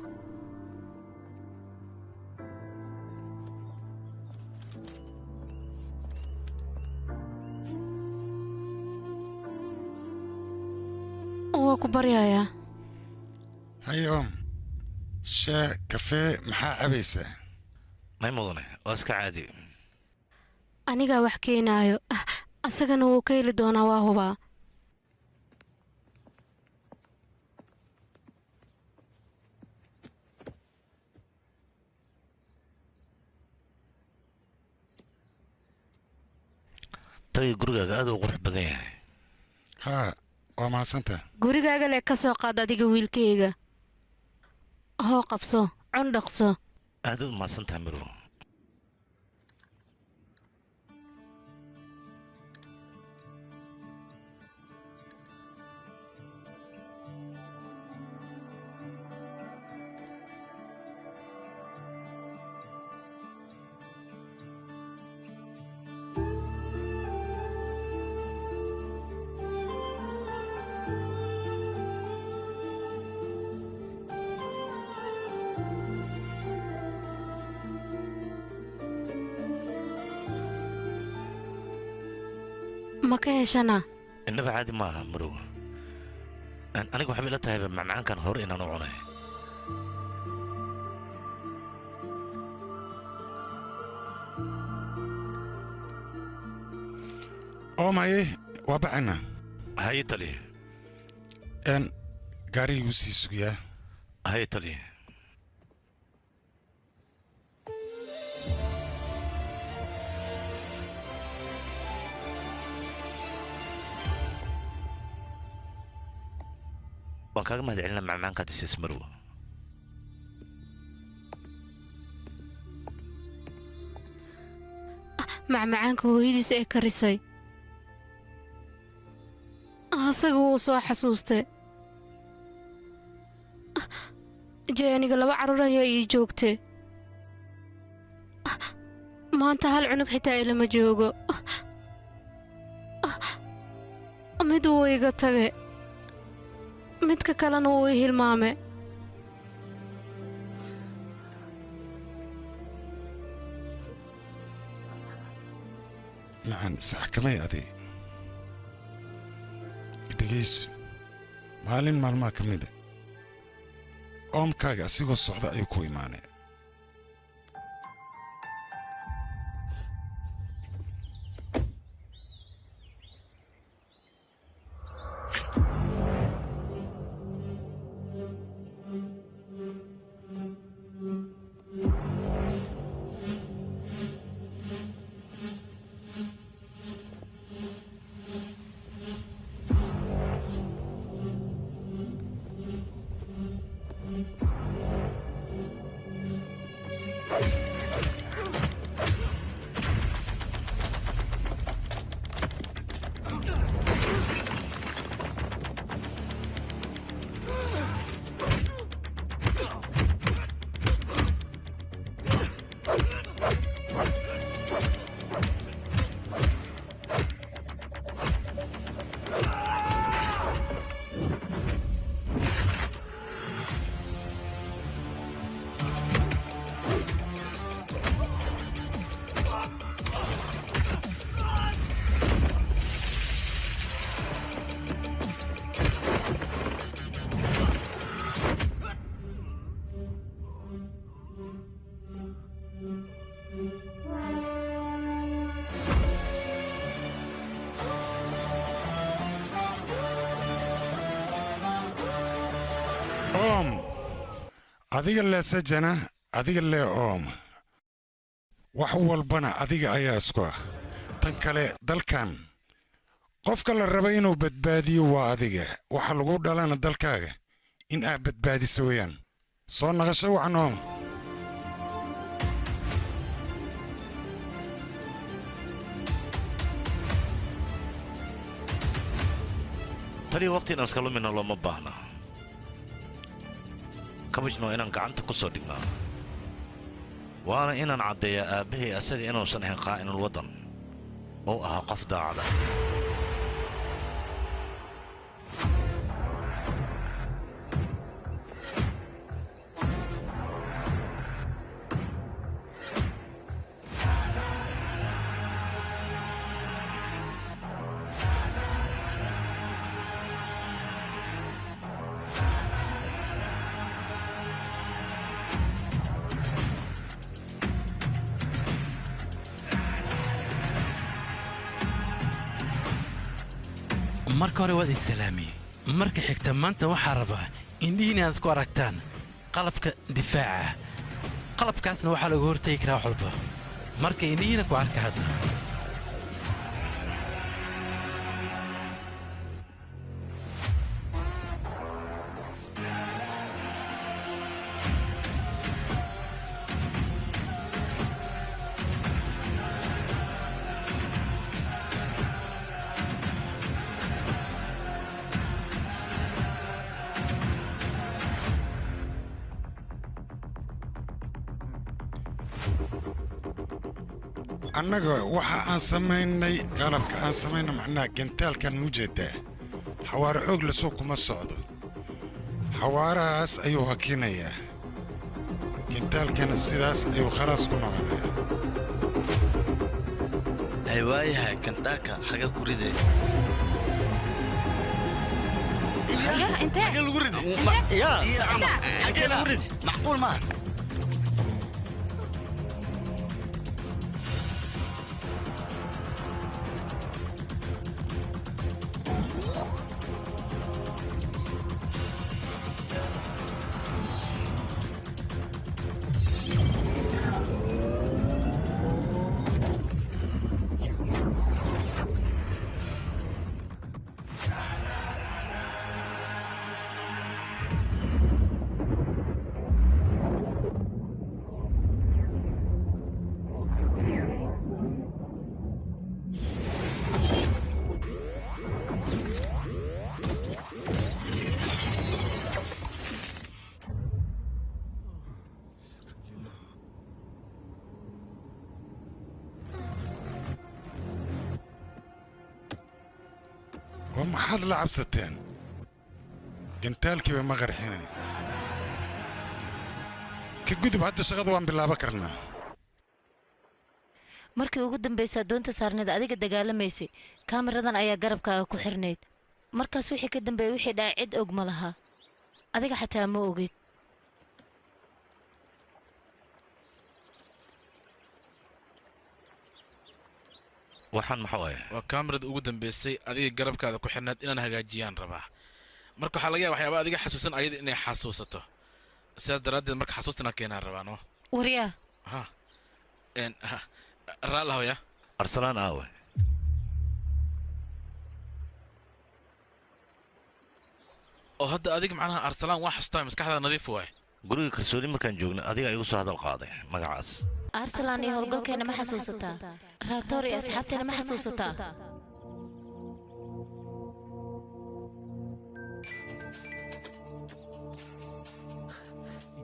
waa ku baryayaa haye oom shaa kafee maxaa cabaysaa may mudane waa iska caadi anigaa wax keenaayo asagana wuu ka heli doonaa waa hubaa tagi gurigaaga aad u qurux badan yahay haa waa mahadsantaa gurigaaga le ka soo qaad adiga wiilkayga hoo qabso cundhaqso aad u mahadsantaha mirwo ma ka heshanaa innaba caadi ma aha marow aniga waxay ila tahayba macmacaankan hore inaan u cunay oo maye waa bacana haye taliye gaariguu sii sugayaa haye taliye waan kaaga mahad celina macmacaankaad isiis marwo macmacaanka hooyadiis ee karisay asaga wuu soo xasuustay jee aniga 2 carruur ayaa ii joogtay maanta hal cunug xitaa ilama joogo mid wuu iga tage midka kalena wuu i hilmaame macan sax kamay adi dhegayso maalin maalmaha ka mida oomkaaga asigoo socda ayuu ku imaanay adiga lee sajana adiga lee oom wax walbana adiga ayaa isku ah tan kale dalkan qofka la raba inuu badbaadiyo waa adiga waxa lagu dhalana dalkaaga in aad badbaadiso weeyaan soo naqasho wacan oom tani waqtigan iska lumina looma baahna kabajno inaan gacanta ku soo dhignaa waana inaan caddeeyaa aabbahay asaga inuusan ahayn qaa'inul waddan oo ahaa qof daacada marka hore waad islaamiyey marka xigta maanta waxaa rabaa indhihiin inaad ku aragtaan qalabka difaaca qalabkaasna waxaa lagu hortagi karaa wax walba marka indhihiina ku arka hadda annaga waxa aan samaynay qalabka aan samaynay macnaha gantaalkan mujeedaa xawaare xoog la soo kuma socdo xawaarahaas ayuu hakinayaa gantaalkana sidaas ayuu khalaas ku noqonayaa hay waayahay gantaalka xaga ku ridee انت حاجه اللي ورد يا حاجه اللي ورد معقول ما ومحاد لعب ستين جنتالكي بما غرحيني كجودب حتى شغل وان بالله بكرنا markii ugu dambeysay doonta saarneed adiga dagaalamaysay kaamiradan ayaa garabkaaga ku xirneyd markaas wixii ka dambeeyay wixii dhacay cid og ma laha adiga xataa ma ogid waxaan maxaa waaye waa kaamirada ugu dambeysay adiga garabkaada ku xirnaad inaan hagaajiyaan rabaa marka waxaa laga yaaba waxyaaba adiga xasuusan ayada inay xasuusato sidaas daraaddeed marka xasuustan keenaan rabaa no waryaa ha raala hoya arsalaan aawe oo hadda adiga macnaha arsalaan waa xasuustaa maskaxdaada nadiif waaye guriga kalsooni markaan joogna adiga igu soo hadal qaaday magacaas arsalaan iyo howlgalkeena ma xasuusataa raatoor iyo asxaabteena ma xasuusataa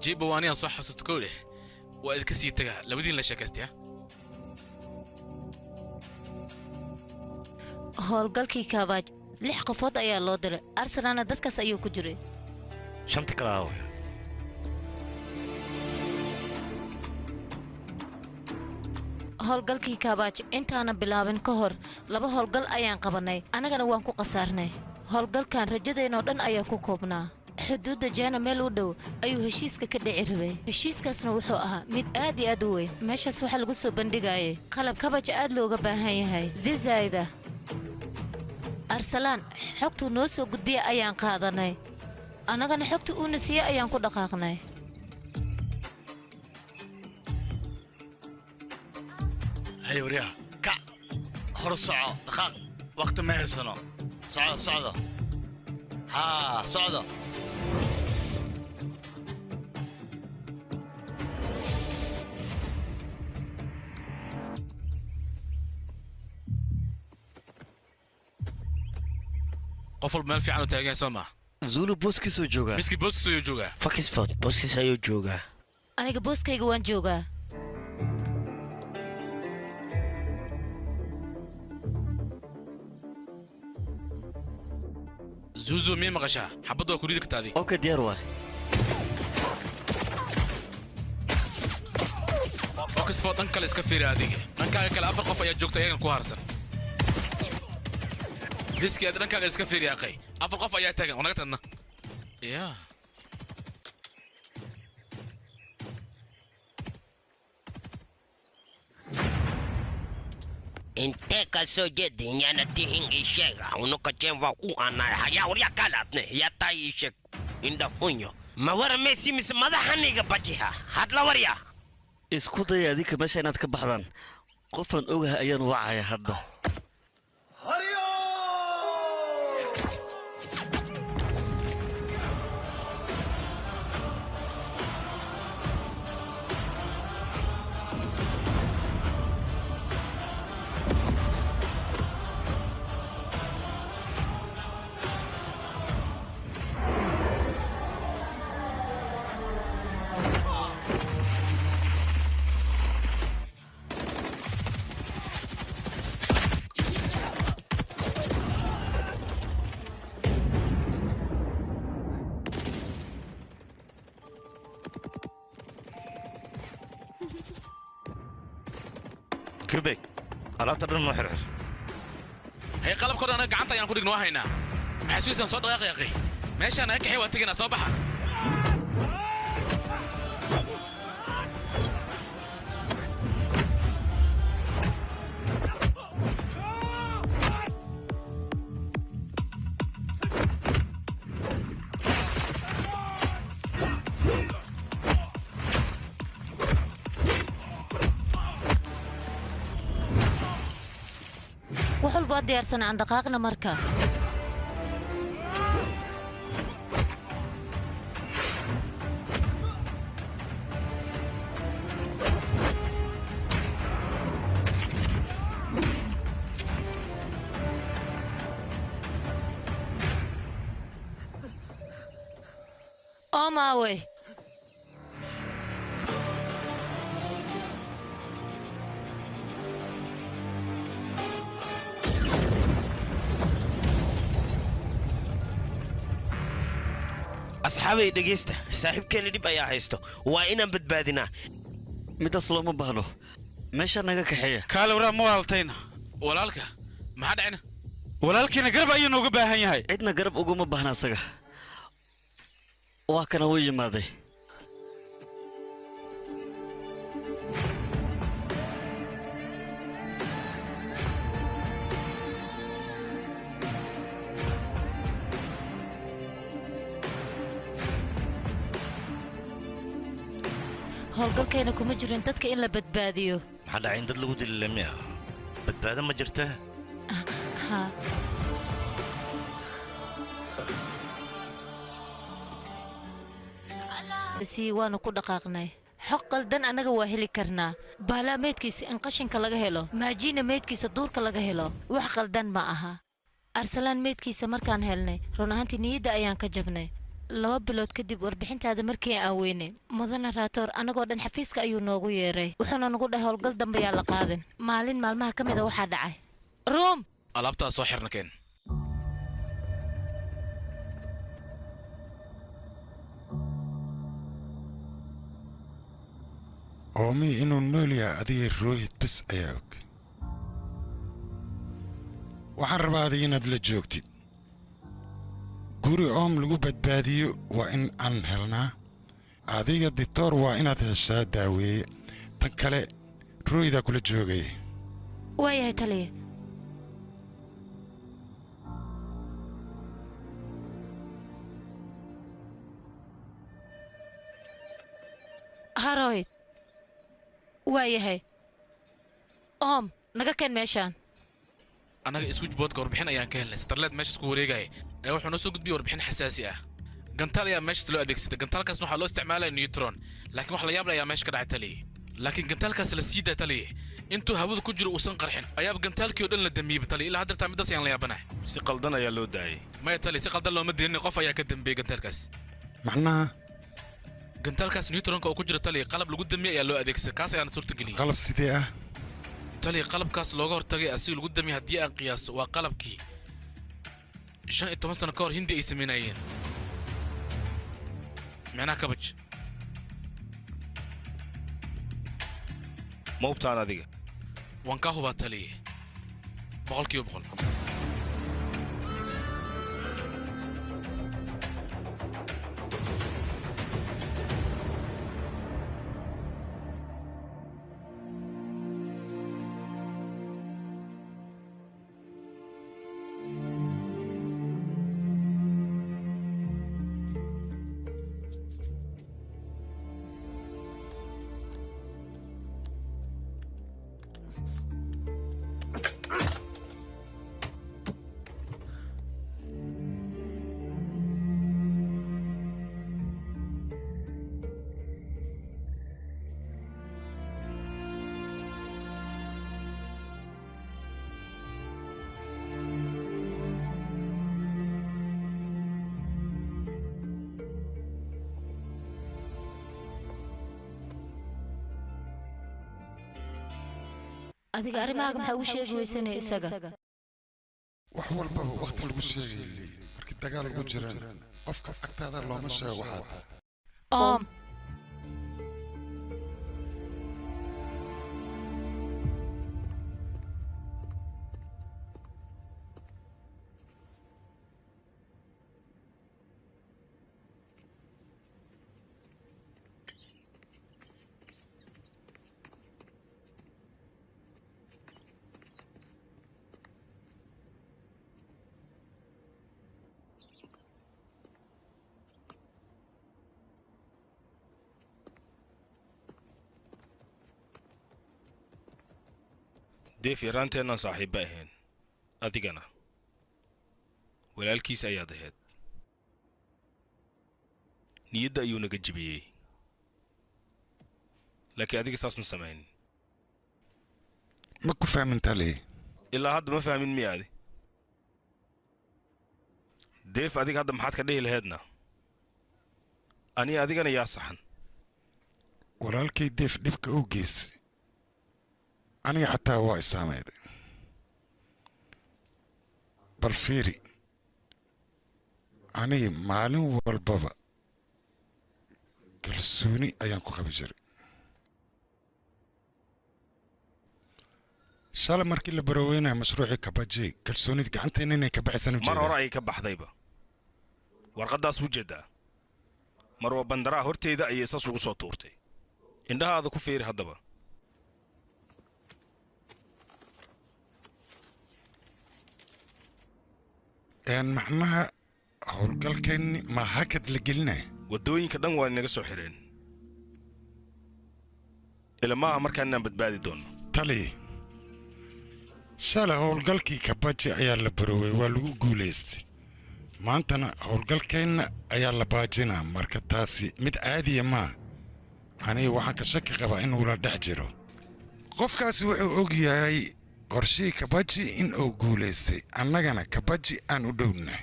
jiba waa aniyaan soo xasuusta kow leh waa idinka sii tagaa labadiin la sheekaystaya howlgalkii kaabaaj 6 qofood ayaa loo diray arsenalna dadkaas ayuu ku jiray shanta kale aawe howlgalkii kaabaaj intaana bilaabin ka hor 2 howlgal ayaan qabanay annagana waan ku qasaarnay howlgalkan rajadeennoo dhan ayaa ku koobnaa xuduudda jaana meel u dhow ayuu heshiiska ka dhici rabay heshiiskaasna wuxuu ahaa mid aad iyo aad u weyn meeshaas waxaa lagu soo bandhigayay qalab kabaj aad looga baahan yahay zizaayda arsalaan xogtuu noo soo gudbiya ayaan qaadanay annagana xogta uuna siiye ayaan ku dhaqaaqnay هاي وريها كع هرصعة دقاق وقت ما يسنو صعدة صعدة ها صعدة قفل مال في عنو تاجين سما زولو بوسكيس وجوجا مسكي بوسكيس وجوجا fakis food booskiis ayuu joogaa aniga booskayga waan joogaa زوزو مين مقشا حبض وكريدك تادي اوكي ديار واي فوكس فوت انكل اسكفيري هذيك انكل كل افر قف يا جوجتا يغن كو هارسن بيسكي ادن انكل اسكفيري يا اخي افر قف يا تاغن ونغتنا يا intee ka soo jeedin yana tihin isheega unuka jemva u anay haya wariya kaladne ya tay isheg inda hunyo ma wara meesi mis madaxaniga bajiha hadla wariya isku day adika meesha inaad ka baxdaan qofan ogahay ayaan wacaya hadda كيبك alaabta dhan noo xirxir hay qalabkooda anaga gacanta ayaan ku dhigno waa haynaa maxasuusan soo dhaqaaqay meeshaan ay kaxay waa taginaa soo baxa وحول بعد يرسنا عن دقائقنا مركا ماوي أصحابي دقيسته صاحب كان يدي بيا هيستو وإنا بدبادنا متى صلوا مبهنو ماشي أنا كحية kaale waraa ma waaltayna walaalka maxaa dhacayna walaalkiina garab ayuu nooga baahan yahay cidna garab uguma baahna asaga waa kana wuu yimaaday howlgalkeena kuma jirin dadka in la badbaadiyo maxaa dhacay in dad lagu dilay miya badbaado ma jirta ha si waanu ku dhaqaaqnay xog qaldan anaga waa heli karnaa baalaa meydkiisa in qashinka laga helo maajiina meydkiisa duurka laga helo wax qaldan ma aha arsalaan meydkiisa markaan helnay run ahaantii niyadda ayaan ka jabnay 2 bilood kadib warbixintaada markii aan weynay mudana raatoor anagoo dhan xafiiska ayuu noogu yeeray wuxuuna nagu dhahay howlgal dambe yaa la qaadan maalin maalmaha ka mid a waxaa dhacay room alaabtaa soo xirna keen oomi inuu nool yahay adiga roohid bis ayaa og waxaan rabaa adiga inaad la joogtid guri oom lagu badbaadiyo waa in aan helnaa adiga dictor waa inaad heshaa daaweeye tan kale rooydaa kula joogaya waayahay taliya haroyd waayahay oom naga keen meeshaan annaga switchboardka warbixin ayaan ka helnay starleed meeshaas ku wareegaya ee wuxuu noo soo gudbiyey warbixin xasaasi ah gantaal ayaa meeshaas loo adeegsaday gantaalkaasna waxaa loo isticmaalaya neutron laakiin wax la yaab leh ayaa meesha ka dhacay taliye laakiin gantaalkaas la sii daa taliye intuu hawada ku jiro uusan qarxin ayaaba gantaalkii oo dhan la damiyey taliye ilaa haddeertaa middaas ayaan la yaabanahay si qaldan ayaa loo daayay maya taliye si qaldan looma diinin qof ayaa ka dambeeyey gantaalkaas macnaha gantaalkaas neutronka oo ku jira taliye qalab lagu damiyey ayaa loo adeegsaday kaas ayaana suurtageliyey qalab sidee ah taliye qalabkaas looga hortagay asiga lagu damiyey haddii aan qiyaaso waa qalabkii 15 sano ka hor hindi ay samaynayeen macnaha kabaj ma hubtaan adiga waan kaa hubaa taliye 100%. adiga arrimahaaga maxaa ugu sheegi weysanay isaga wax walbaba waqti lagu sheegay markii dagaal ugu jiraan qofka agtaada looma sheego waxaa tahay deef yaraanteennan saaxiibba ahayn adigana walaalkiis ayaad ahayd niyadda ayuu naga jibiyey laakiin adiga saasna samayn ma ku fahmintaa lee ilaa hadda ma fahmin miyaadi deef adiga hadda maxaad ka dhihi lahaydna ani adigana yaa saxan walaalkay deef dhibka u geystay aniga xataa waa isaamayday bal fiiri aniga maalin walbaba kalsooni ayaan ku qabi jiray shalay markii la barooweynaya mashruucii kabaji kalsoonida gacantayna inay ka baxaysan mar hore ayay ka baxdayba warqaddaas u jeedaa marwa bandaraa horteyda ayay sas ugu soo tuurtay indhahaada ku fiiri haddaba macnaha howlgalkeenni ma hakad la gelinaya waddooyinka dhan waa inaga soo xireen ilmaaha markaan inaan badbaadi doonno tali shalay howlgalkii kabaji ayaa la baroowey waa lagu guulaystay maantana howlgalkeenna ayaa la baajinaa marka taasi mid caadiya maa aniga waxaan ka shaki qabaa inuu la dhex jiro qofkaasi wuxuu og yahay qorshihii kabaji in uu guulaystay annagana kabaji aan u dhowna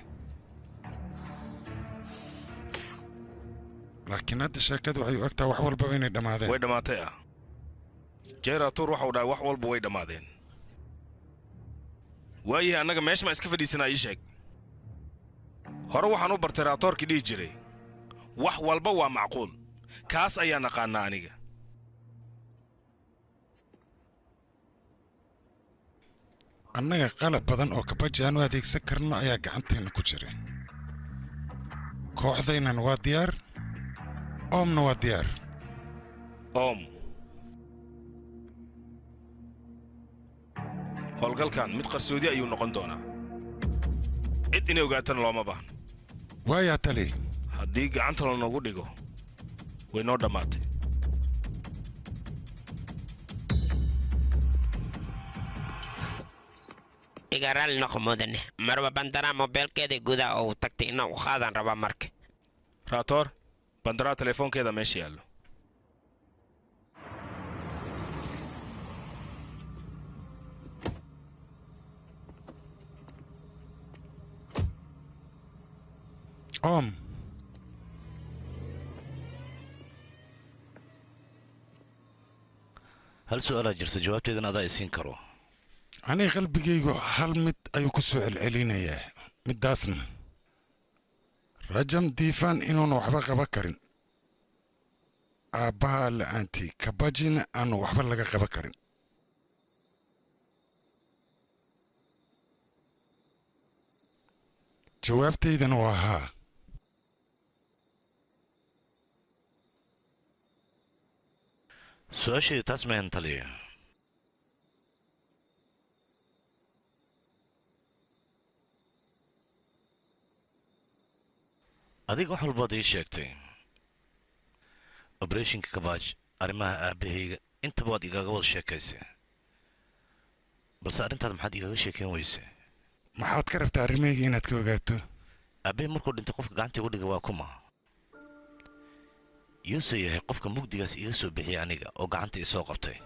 laakiin hadda sheekadu waxay u egtaa wax walbaba inay dhammaadeen way dhammaatay ah jeeraatuur waxau dhahay wax walba way dhammaadeen waayahay annaga meesha maa iska fadhiisanaa ii sheeg hore waxaan u bartay raatoorkii dhihi jiray wax walba waa macquul kaas ayaa naqaannaa aniga annaga qalab badan oo kabaji aan u adeegsan karno ayaa gacanteenna ku jira kooxdaynan waa diyaar oomna waa diyaar oom howlgalkan mid qarsoodi ayuu noqon doonaa cid inay ogaatana looma baahno waayaa tali haddii gacanta lanoogu dhigo way noo dhammaatay iga raali noqo mudane marwa bandaraa moobeelkeeda gudaha oo tagtay inaan u qaadan rabaa marka raatoor bandaraa telefoonkeeda meesha yaallo oom hal su'aalaa jirta jawaabteedana adaa isiin karo aniga qalbigaygu hal mid ayuu ku soo celcelinayaa middaasna rajam diifaan inuuna waxba qaba karin aabbahaa la'aantii kabajina aanu waxba laga qaba karin jawaabtaydana waa haa su-aashayda taas mayan taliya adiga wax walbaad ii sheegtay obereshinka kabaaj arrimaha aabbahayga intaba waad igaaga wada sheekaysay balse arrintaad maxaad igaaga sheekayn weyse maxaad ka rabtaa arrimahayga inaad ka ogaato aabbahay markuu dhintay qofka gacanta igu dhiga waa kuma yuuse yahay qofka mugdigaas iga soo bixiyay aniga oo gacanta isoo qabtay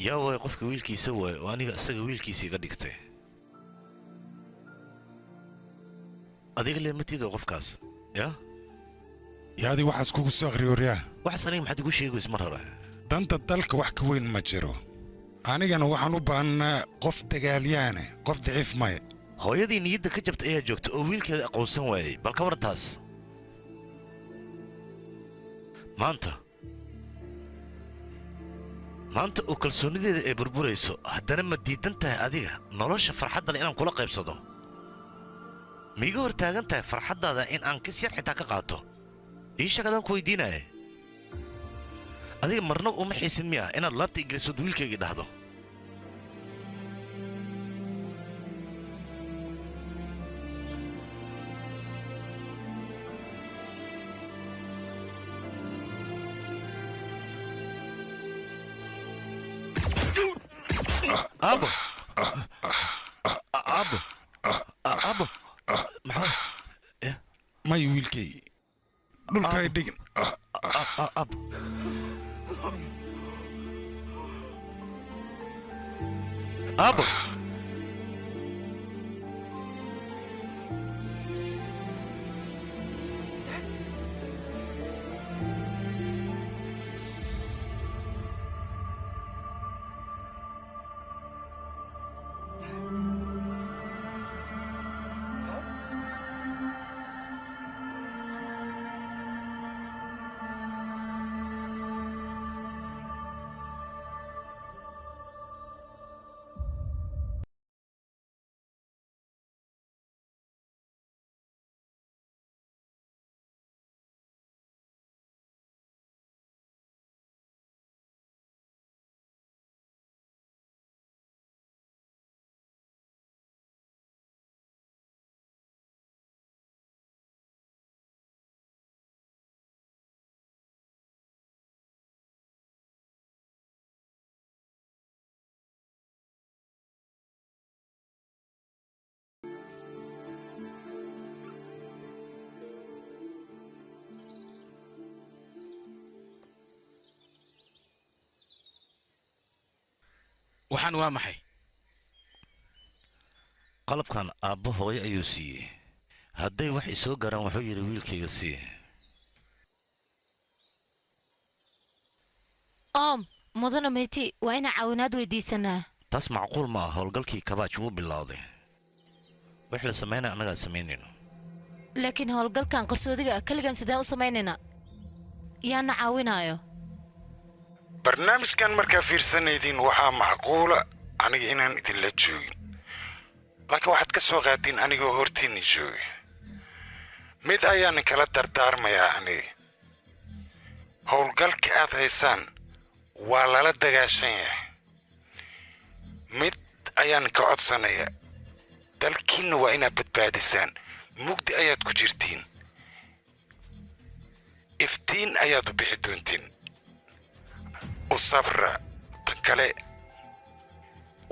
yaa waay qofka wiilkiisa waay oo aniga isaga wiilkiisa iga dhigtay adiga leematiida qofkaas yaa yaadi waxaas kugu soo akhriyo waryaa waxaas aniga maxaad igu sheegays mar hore danta dalka wax ka weyn ma jiro anigana waxaan u baahnaa qof dagaalyaane qof daciif maya hooyadii niyadda ka jabta ayaa joogta oo wiilkeeda aqoonsan waayey bal ka waran taas maanta oo kalsoonideeda ay burburayso haddana ma diidan tahay adiga nolosha farxadda le inaan kula qaybsado miiga hor taagan tahay farxaddaada in aan kis yar xitaa ka qaato ii sheeg adaan ku weydiinaya adiga marnaba uma xiisin miya inaad laabta igelisood wiilkaygii dhahdo أبو أبو أبو محمد may wiilkay dhulka ay dhigin أبو waxaan waa maxay qalabkan aabbo hooyo ayuu siiyey hadday wax isoo garaan wuxuu yidhi wiilkayga sii mudana meyti waa inaan caawinaad weydiisanaa taas macquul ma ah howlgalkii kabaaj wuu bilowday wix la samaynaya annagaa samaynayno laakiin howlgalkan qarsoodiga ah keligan sideen u samaynaynaa yaana caawinaayo barnaamijkan markaa fiirsanaydiin waxaa macquula aniga inaan idinla joogin laakiin waxaad ka soo qaadeen anigoo hortiinna jooga mid ayaan kala dardaarmayaa aniga howlgalka aad haysaan waa lala dagaashan yahay mid ayaan ka codsanayaa dalkiinna waa inaad badbaadisaan mugdi ayaad ku jirtiin iftiin ayaad u bixi doontiin u sabra tan kale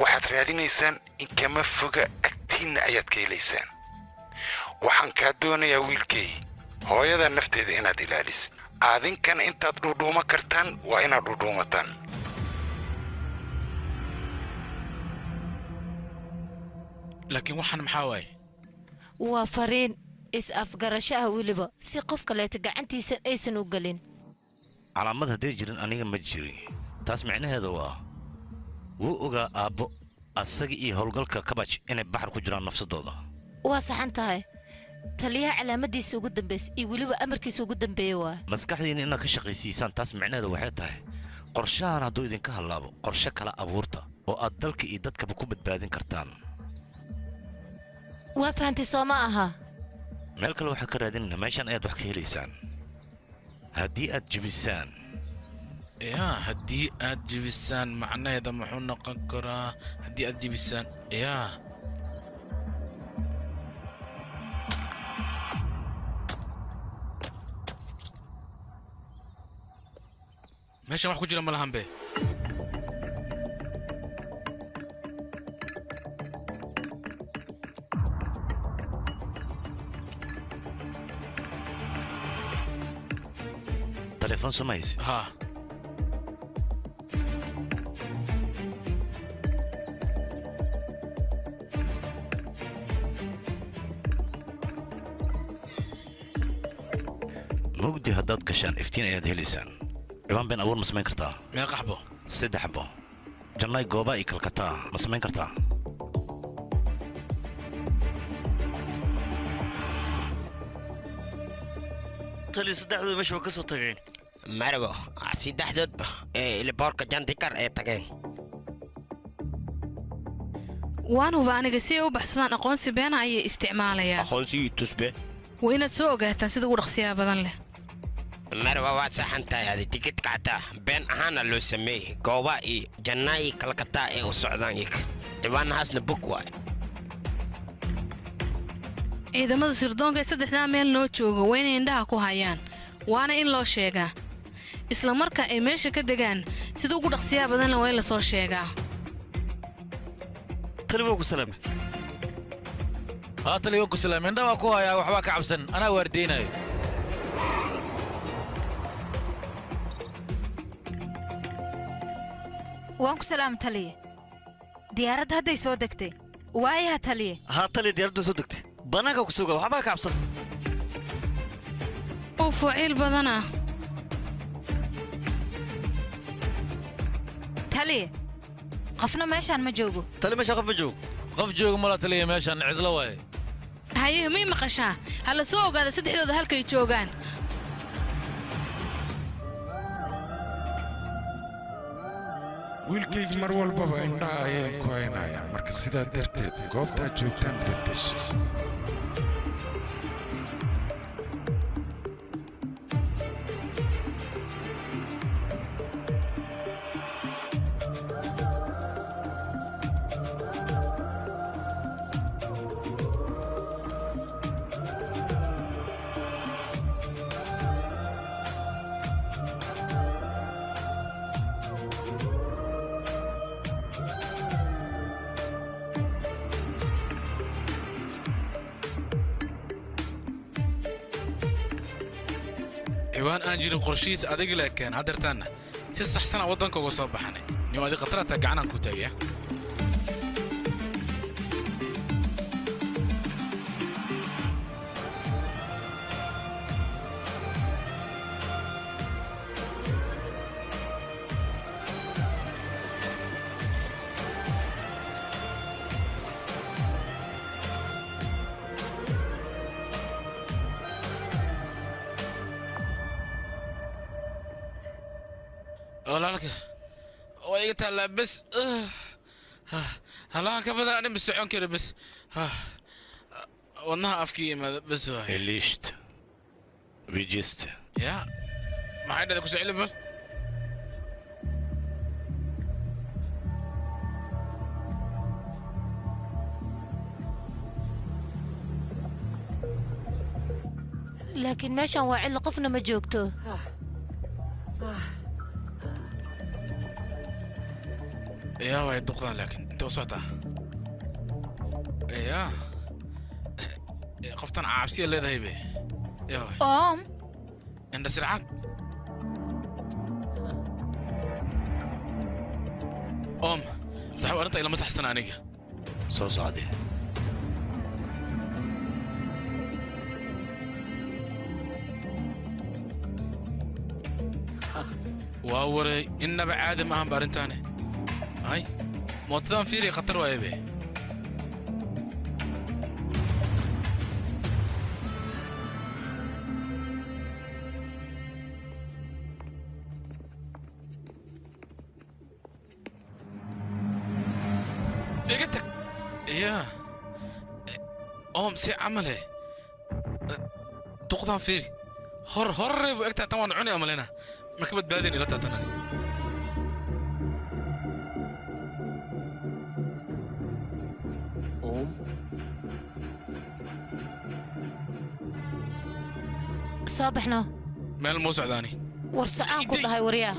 waxaad raadinaysaan in kama foga agtiinna ayaad ka helaysaan waxaan kaa doonayaa wiilkay hooyada nafteeda inaad ilaalisid aadinkana intaad dhuudhuuma kartaan waa inaad dhuudhuumataan laakiin waxaan maxaa waaye waa fariin is-afgarasho ah weliba si qof kaleeta gacantiisa aysan u gelin calaamad hadday jirin aniga ma jirin taas micnaheeda waa wuu ogaa aabbo asaga iyo howlgalka kabaj inay baxar ku jiraan nafsadooda waa saxan tahay taliyaha calaamadiisa ugu dambaysa iyo weliba amarkiisa ugu dambeeya waa maskaxdiina inaad ka shaqaysiisaan taas micnaheeda waxay tahay qorshahan hadduu idinka hallaabo qorshe kala abuurta oo aad dalka iyo dadkaba ku badbaadin kartaan waa fahantay soo ma aha meel kale waxaa ka raadinayna meeshan ayaad wax ka helaysaan haddii aad jebisaan yaa haddii aad jebisaan macnaheeda muxuu noqon karaa haddii aad jebisaan yaa meeshan wax ku jira ma lahan be تليفون سميس ها مجدي هداد كشان افتين اياد هيليسان عوان بين اول مسمين كرتا ميا قحبو سيد حبو جناي قوبا ايكل كتا مسمين كرتا تالي سدحدود مش وكسو تغين marabo saddexdoodba iliboorka jandikar ee tageen waan huba aniga si ay u baxsadaan aqoonsi beena ayay isticmaalayaan aqoonsigii tusbe waa inaad soo ogaataan sida ugu dhaqsiyaha badan leh marabo waad saxan tahay adi tikidka xataa been ahaana loo sameeyey gooba iyo jannaayi kalkataa ee u socdaan iyaga dhibaanahaasna bog waay ciidamada sirdoonka ee saddexdaa meel noo jooga waa inay indhaha ku hayaan waana in loo sheegaa isla marka ay meesha ka degaan sida ugu dhaqsiyaha badanle waa in la soo sheegaa talibo ku salaam talibo ku salaam indhaha ku haya waxba ka cabsan anaa waardeynayo waan ku salaam taliye diyaaradda hadday soo degtay waayaha taliye taliye diyaaradda soo degtay banaanka ku suga waxba ka cabsan oo fuuciil badana taliye qofna meeshaan ma joogo taliye meeshaan qof ma joogo qof joogo mala taliye meeshaan cidlo waaye haye mii maqashaa hala soo ogaada saddexdooda halkay joogaan wiilkayga mar walbaba indhaha ayaan ku haynayaan marka sidaa darteed goobtaa joogtaan fadhish ciwaan aan jirin qorshihiis adag laakiin haddeertaanna si saxsan aan waddanka uga soo baxnay nin adi khatarata gacanaan ku taagaya walaalka waa iga taallaa bes halahan ka badan anin bisocon kara bes wadnaha afkii imaada bes waay elishta wijista ya maxay dhada ku soceli bal laakiin meeshan waa cidlo qofna ma joogto يا وايد دقدان لكن انت وصلتها يا قفتن عابسيه اللي ذهبي يا واي عند سرعات صح وانت الى مسح سنانية صوص عادي واوري انما عادي ما هم بارنتاني هاي موتدان فيري خطر وايبه ايقتك يا سي عمله تقضان فيري هر اكتا طبعا عني املنا ما كبت بادين الى تاتناني صابحنا مال مو سعداني ورسعان كلها هاي ورياه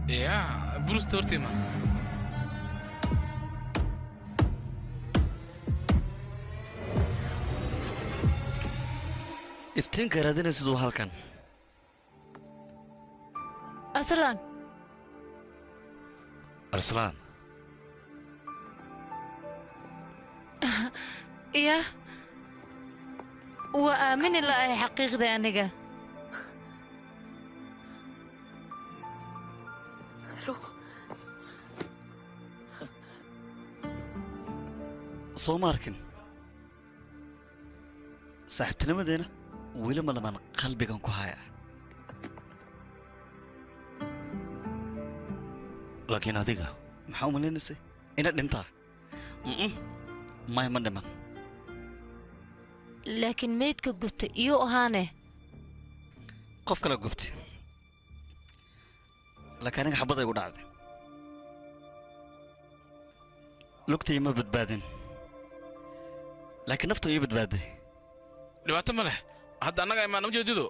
يا بروس تورتيما iftiinka raadinaysid waa halkan aslan arslan ya waa aamini la'ahay xaqiiqda aniga soo ma arkin saaxiibtinimadeena weli ma laman qalbigan ku haya laakiin adiga maxaa u malaynaysay inaad dhintaa may ma dhiman laakiin meydka gubta iyuu ahaane qof kala gubtay laakiin aniga xabad ay igu dhacday lugtay ma badbaadin laakiin naftu ii badbaaday dhibaato ma leh hadda annaga imaan ujeedido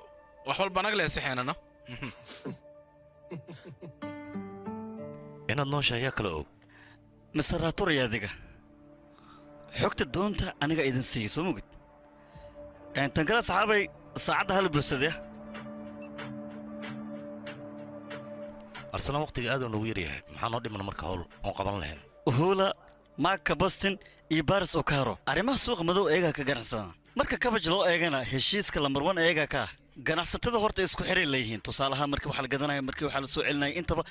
wax walba anaga leesixeenano inaad noosha ayaa kala og mister raatoray adiga xogta doonta aniga idin siiyey soo mugid tan kale saxaabay saacadda hala buuxsadee arsenal waqtiga aad uu nagu yaryahay maxaa noo dhiman marka hawl oon qaban lahayn uhula maaka boston iyo baris okaro arrimaha suuqa madow eegaa ka ganacsadaan marka kabaj loo eegana heshiiska lambar 1 eegaa ka ah ganacsatada horta isku xiray leeyihiin tusaalaha markii waxa la gadanayo markii waxa la soo celinaya intaba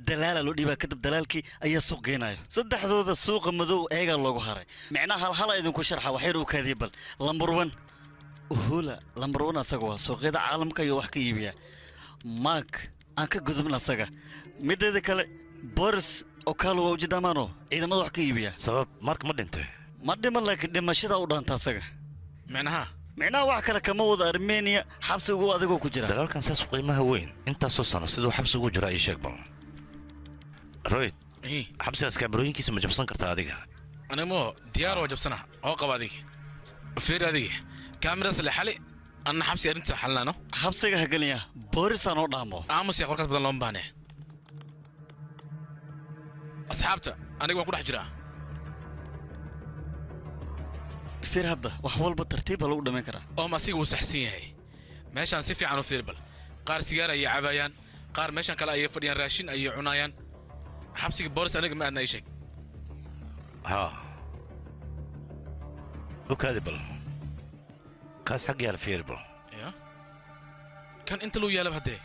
dalaala loo dhiibaa kadib dalaalkii ayaa suuq geenayo saddexdooda suuqa madow eegaa loogu haray micnaha hal idinku sharxa waxay uu kaadii bal lambar 1 uhula lambar 1 asaga waa suuqyada caalamka iyo wax ka iibiya mark aan ka gudubna asaga mideeda kale boris okalo waa ujeedamaano ciidamada wax ka iibiya sabab mark ma dhintay ma dhiman laakiin dhimashada u dhaanta asaga micnaha wax kale kama wada armenia xabsi ugu adigoo ku jira dalaalkan saas qiimaha weyn intaasoo sano siduu xabsi ugu jira ii sheeg bal royd xabsigaas kaamirooyinkiisa ma jabsan kartaa adiga animo diyaar waa jabsana oo qaba adiga fiir adiga kaamiradas le xali anna xabsi arinta xalnaano xabsiga hagelaya boris aan oo dhaamo aamus ya qorkaas badan loo baane asxaabta aniga waan ku dhex jiraa fiir hadda wax walba tartiib lagu dhameyn karaa oo masiga uu saxsan yahay meeshaan si fiican u fiir bal qaar sigaar ay cabayaan qaar meeshan kale ay fadhiyaan raashin ay cunayaan xabsiga boris aniga ma aadna ay sheeg ha وكادي بل كاس حق يا الفير بل يا كان انت لو يا لبهدي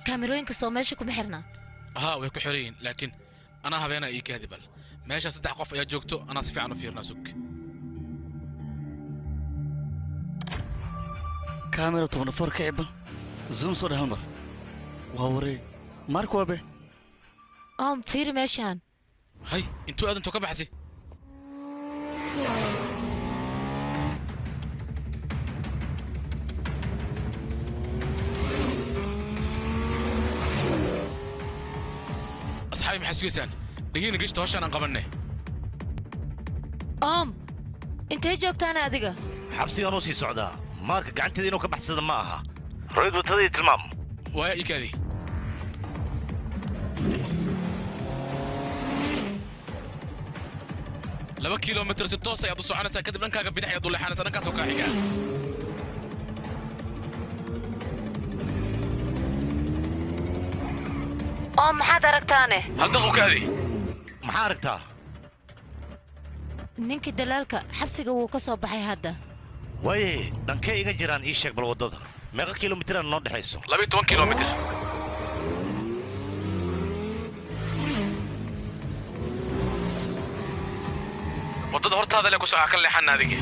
كاميروين كسو ماشي كبحرنا ها ويكو حرين لكن انا هبينا اي كادي بل ماشي صدح قف يا جوجتو انا صفي عنو فيرنا سوك كاميرا تغنى فور كعبل زوم صور هالمر وهوري ماركو ابي فيري ماشان هاي انتو ادن تو كبحسي أصحابي محسوسان دقيقة قشت هوشان قبلنا انت جوجت انا ادقه حبسي انا سي سعدا مارك قعنتي انو كبحسد maaha royd wadadii tilmaam waa ikadi لaba kilomitir si toos ayaad u soconaysaa kadib dhankaaga bidix ayaad u leexanaysaa dhankaasoo kaa xiga maxaad aragtaane hal daqiiqaadi maxaa aragtaa ninkii dalaalka xabsiga wuu ka soo baxay hadda waaye dhankee iga jiraan ii sheeg bal waddada meeqa kilomitiraan noo dhexayso 12 kilomitir waddada hortaada le ku socaa ka leexan adiga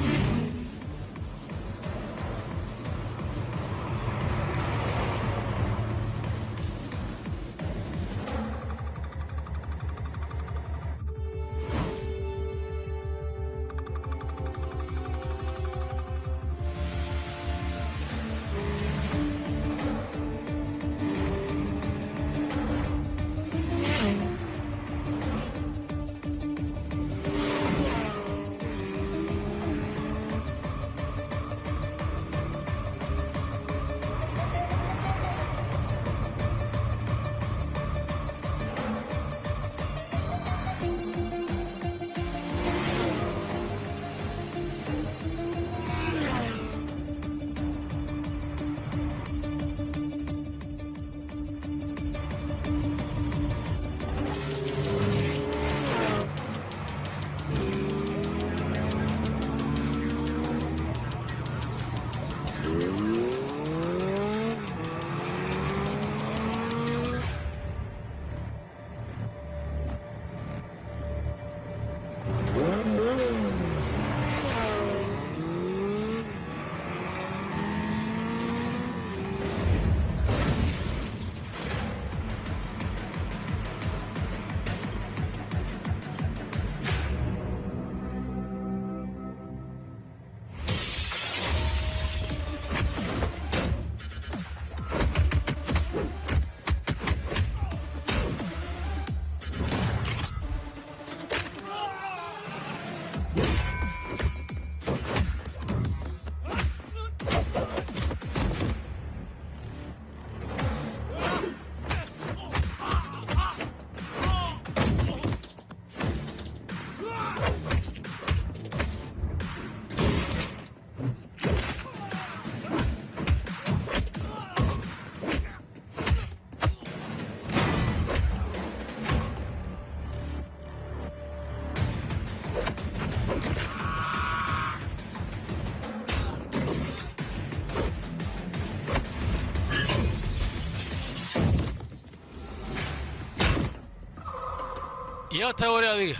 يا توري هذه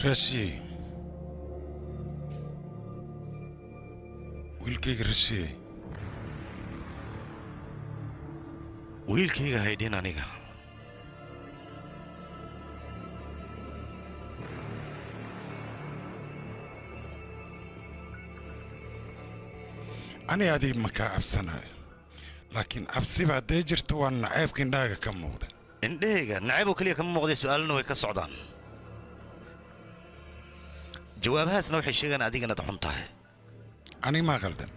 رشي wiilkayga rashee wiilkayga haydhin aniga ani adiga ma kaa cabsanayo laakiin cabsiba hadday jirto waa naceebka indhahaaga ka muuqda indhahayga naceeboo keliya kama muuqday su'aalana way ka socdaan jawaabahaasna waxay sheegaan adiga inaad xun tahay aniga maa qaldan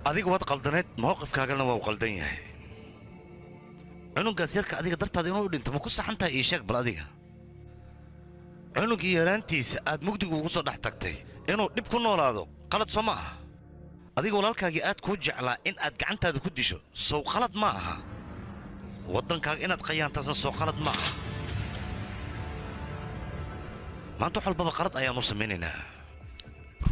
adiga waad qaldaneed mowqifkaagana waa u qaldan yahay cunugaas yarka adiga dartaada inuu dhinto ma ku saxan tahay ii sheeg bal adiga cunugii yaraantiisa aad mugdiga ugu soo dhex tagtay inuu dhib ku noolaado qalad soo ma aha adiga walaalkaagii aad kuu jeclaa in aad gacantaada ku disho sow qalad ma aha waddankaaga inaad qayaantaasna sow qalad ma aha maanta wax walbaba qalad ayaannu samaynaynaa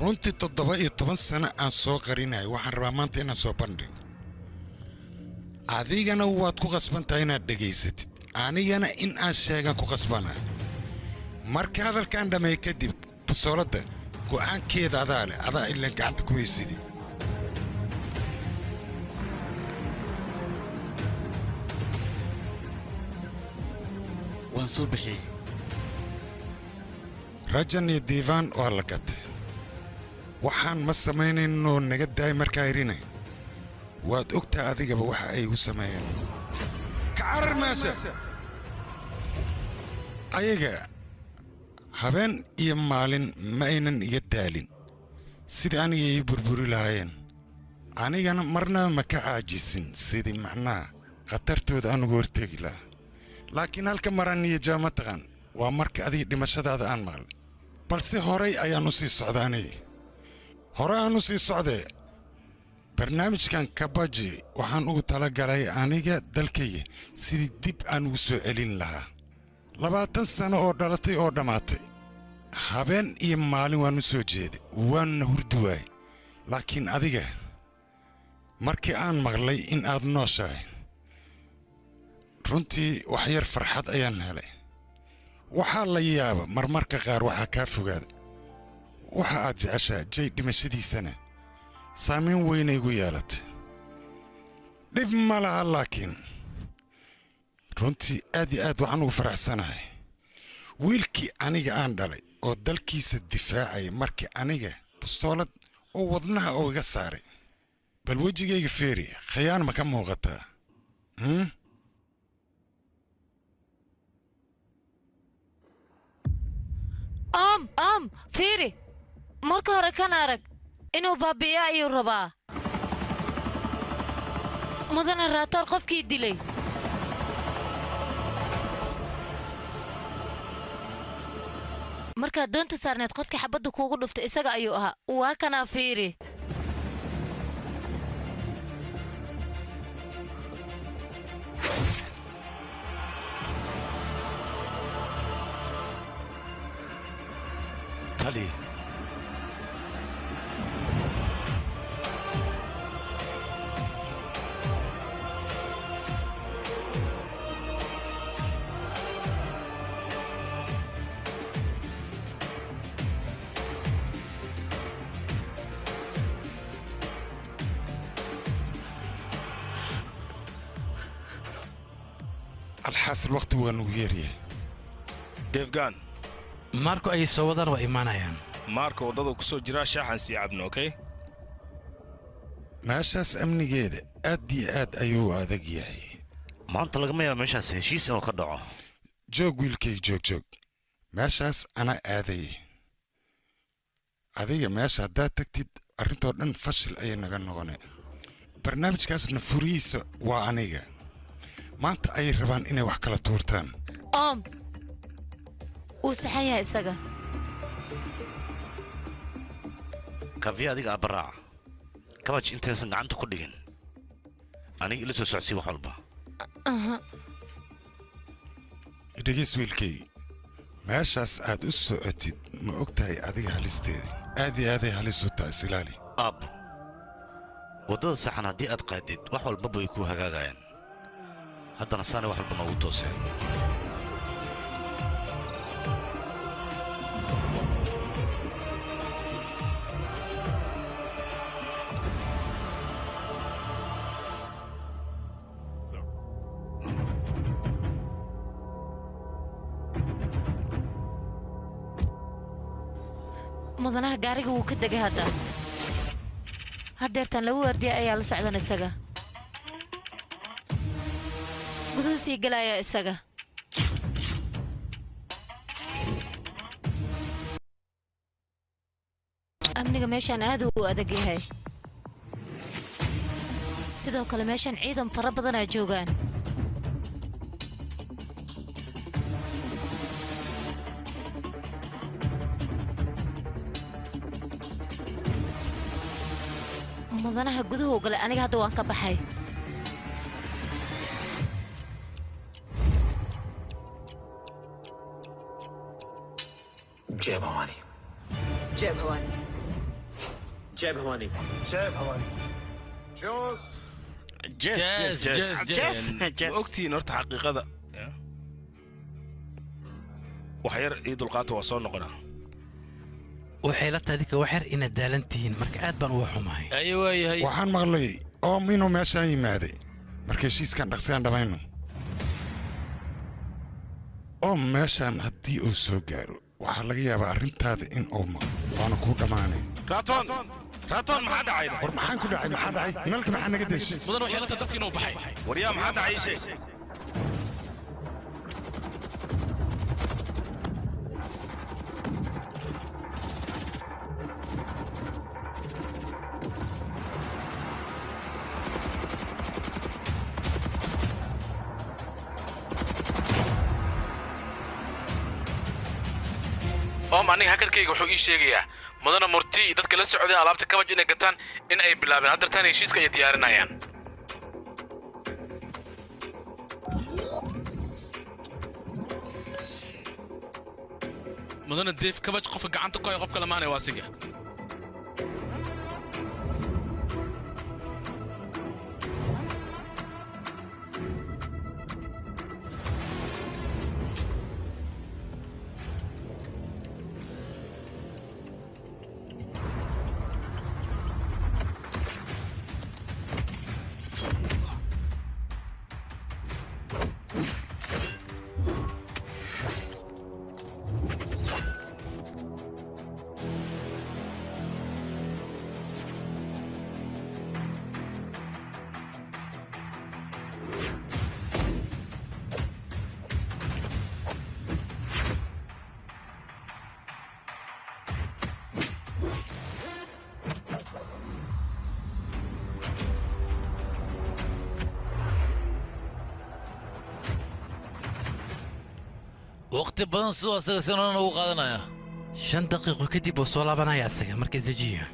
runtii 17 sano aan soo qarinayo waxaan rabaa maanta inaan soo bandhigo adigana waad ku qasbantahay inaad dhegaysatid anigana in aan sheegan ku qasbanayo marka hadalkaan dhammeey kadib basooladda go'aankeeda adaa leh adaa ilan gacanta ku haysidii waan soo bixiyey rajan iyo diivaan waa la gatay waxaan ma samaynaynoo naga daay markaa irine waad ogtaa adigaba waxa ay u sameeyeen ka carar meesha ayaga habeen iyo maalin ma aynan iga daalin sidii aniga ii burburi lahaayeen anigana marnaba ma ka caajisin sidii macnaha khatartooda anugu hortegi lahaa laakiin halka maran iyo jaama taqaan waa marka adiga dhimashadaada aan maqlay balse horay ayaan u sii socda aniga hore aan u sii socdee barnaamijkan kabaji waxaan ugu talagalay aniga dalkayga sidii dib aan ugu soo celin lahaa 20 sano oo dhalatay oo dhammaatay habeen iyo maalin waan u soo jeeday waanna hurdi waay laakiin adiga markii aan maqlay in aad nooshahay runtii wax yar farxad ayaan helay waxaa la yaaba marmarka qaar waxaa kaa fogaada waxa aad jeceshaa jay dhimashadiisana saamayn weynay igu yeelatay dhib ma laha laakiin runtii aad iyo aad waxaan ugu faraxsanahay wiilkii aniga aan dhalay oo dalkiisa difaacaya markii aniga bastoolad oo wadnaha oo iga saaray bal wejigayga feeri khayaan ma ka muuqataa am fiiri marka hore kan arag inuu baabi'iyo ayuu rabaa mudane raatoor qofkii dilay markaad doonta saarneed qofkii xabadda kuugu dhuftay isaga ayuu ahaa waa kanaa fiiri tali الحاصل وقت ونغيريه ديفغان ماركو أي سودان وإيمانيان ماركو ودادو كسو جرا شاحن سيعبنا أوكي meeshaas amnigeeda aad iyo aad ayuu adag yahay maanta lagama yaabo meeshaas heshiis inuu ka dhaco joog wiilkay joog meeshaas ana aaday adiga meesha haddaad tagtid arrintoo dhan fashil ayay naga noqonay barnaamijkaasna furihiisa waa aniga maanta ayay rabaan inay wax kala tuurtaan wuu saxan yahay isaga kafiya adiga abaraaca kabaj intaysan gacanta ku dhigin aniga ila soo socsii wax walba dhegis wiilkay meeshaas aad u socotid ma og tahay adiga halisteeda aad iyo aaday halis u tahay isilaali aabbo waddada saxan haddii aad qaadid wax walbaba way kuu hagaagayaan haddana saanay wax walba noogu tooseen mudanaha gaariga wuu ka degay hadda haddeertan laba waardiya ayaa la socdan isaga guduhu sii galaya isaga amniga meeshaan aad uu adag yahay sidoo kale meeshaan ciidan fara badanaa joogaan mudanaha guduhu galay aniga hadda waan ka baxay जय भवानी जय भवानी जय भवानी जय भवानी جوس ogtiin horta xaqiiqada wax yar ii dulqaata waa soo noqonaa waxay la tahay dadka wax yar inaad daalan tihiin marka aad baan uga xumahay waxaan maqlay oo inuu meeshaan yimaaday marka heshiiskan dhaqsigaan dhammayno oo meeshaan haddii uu soo gaaro waxaa laga yaabaa arrintaada in uu maqlo waana kuu dhammaanay raatoon maxaa dhacay war maxaan ku dhacay maxaa dhacay imalka maxaa naga deshay mudan waxay la tahay dabkii inuu baxay waryaa maxaa dhacay sheeg aniga hakarkayga wuxuu ii sheegayaa mudana murti dadka la socday alaabta kabaj inay gataan in ay bilaabeen haddartaan heshiiska ay diyaarinayaan mudana deef kabaj qofka gacanta ku haya qofka lamaanay waa asiga waqti badan sidoo asaga sanana ugu qaadanaya 5 daqiiqo kadib oo soo laabanaya asaga markay dejiya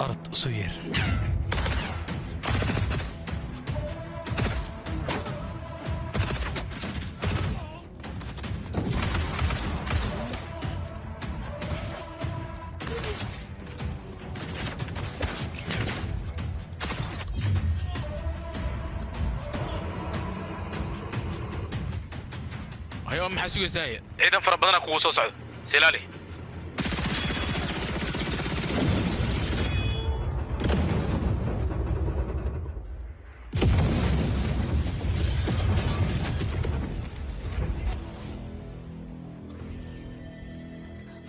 ard u soo yeer هيا أم حسوي زاي عيدا فربنا كوو سو سعد سيلالي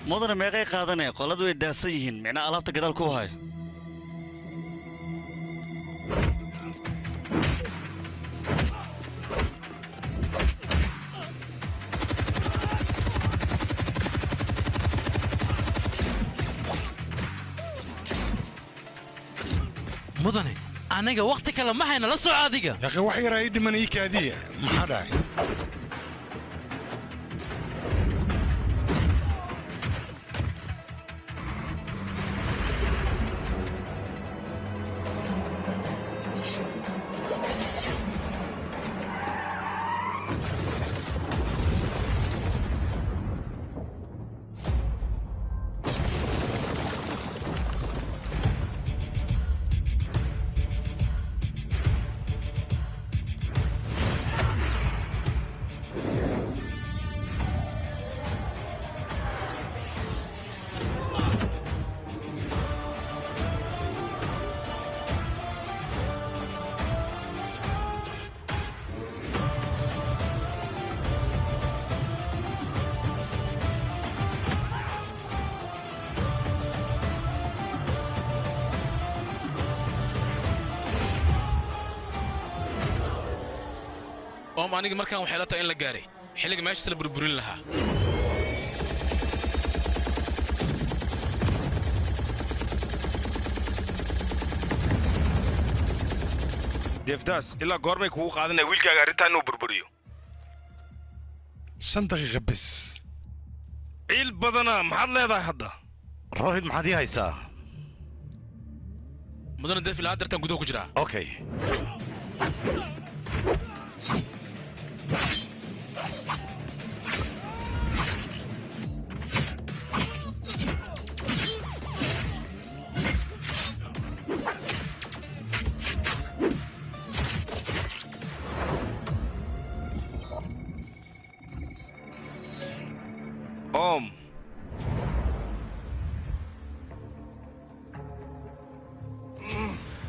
mudane meeqay qaadanaya qoladu way daadsan yihiin micnaa alaabta gadaal ku hayo mudane anaga waqti kale ma hayna la soo adiga يا أخي وحي راي دمن إيكادية ما حدا أم أنا مركان وحيلاتها إن لجاري حلق ماشي سل بربرين لها ديفداس إلا قرمي كوو قادنا ويلكا غاريتا إنه بربريو 5 دقيقة بس عيل بدنا محل لهذا حدا روهيد محادي هايسا مدن الدفي لا درتان قدو كجرا اوكي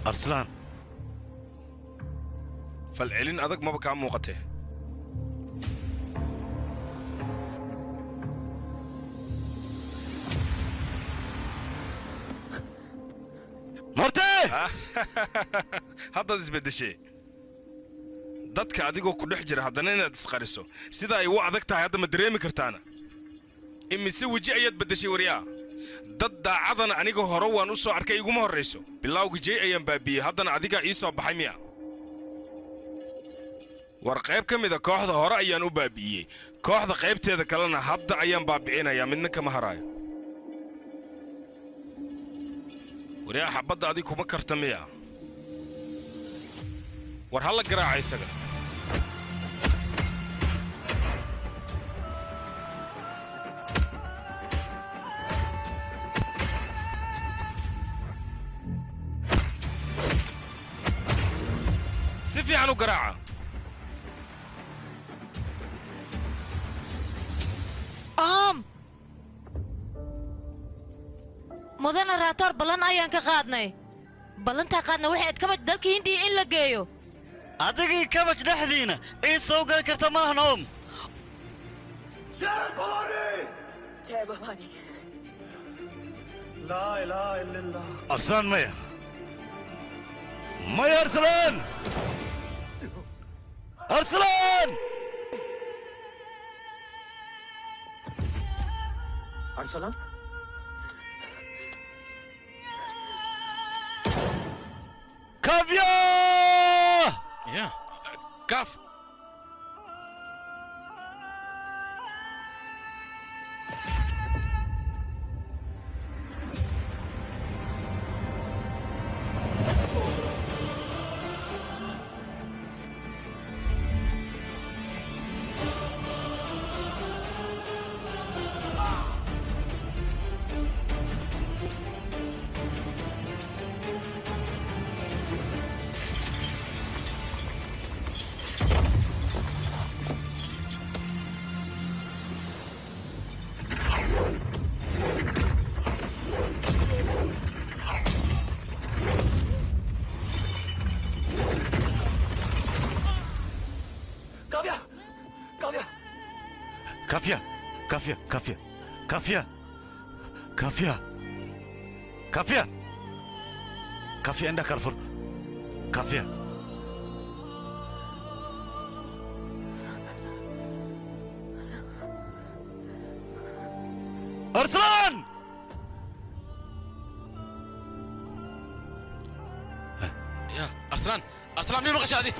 أرسلان فالعلن أدق ما بكام موقته مرتي هذا isbed shay dadka adigoo ku dhex jira haddana inaad isqariso sida ay u adag tahay hadda ma dareemi kartaana imise weji ayaad beddeshay waryaa dad daacadana aniga hore waan u soo arkay iguma horrayso bilowga jey ayaan baabiyey haddana adigaa ii soo baxay miya war qayb ka mida kooxda hore ayaan u baabi'iyey kooxda qaybteeda kalena hadda ayaan baabi'inayaa midna kama haraayo waryaa xabadda adig kuma karta miya war halla garaaca isaga si fiican u garaaca mudana raatoor ballan ayaan ka qaadnay ballantaa qaadna waxay aad kabaj dalka hindiya in la geeyo adigii kabaj dhexdiina ciid soo gali karta maahan oom जय भवानी ला इलाहा इल्लल्लाह أرسلان ميا ميا أرسلان أرسلان أرسلان كافيا يا كاف كافية كافية كافية كافية كافية كافية كافية عندك الفر كافية أرسلان يا أرسلان أرسلان مين مغش هذه؟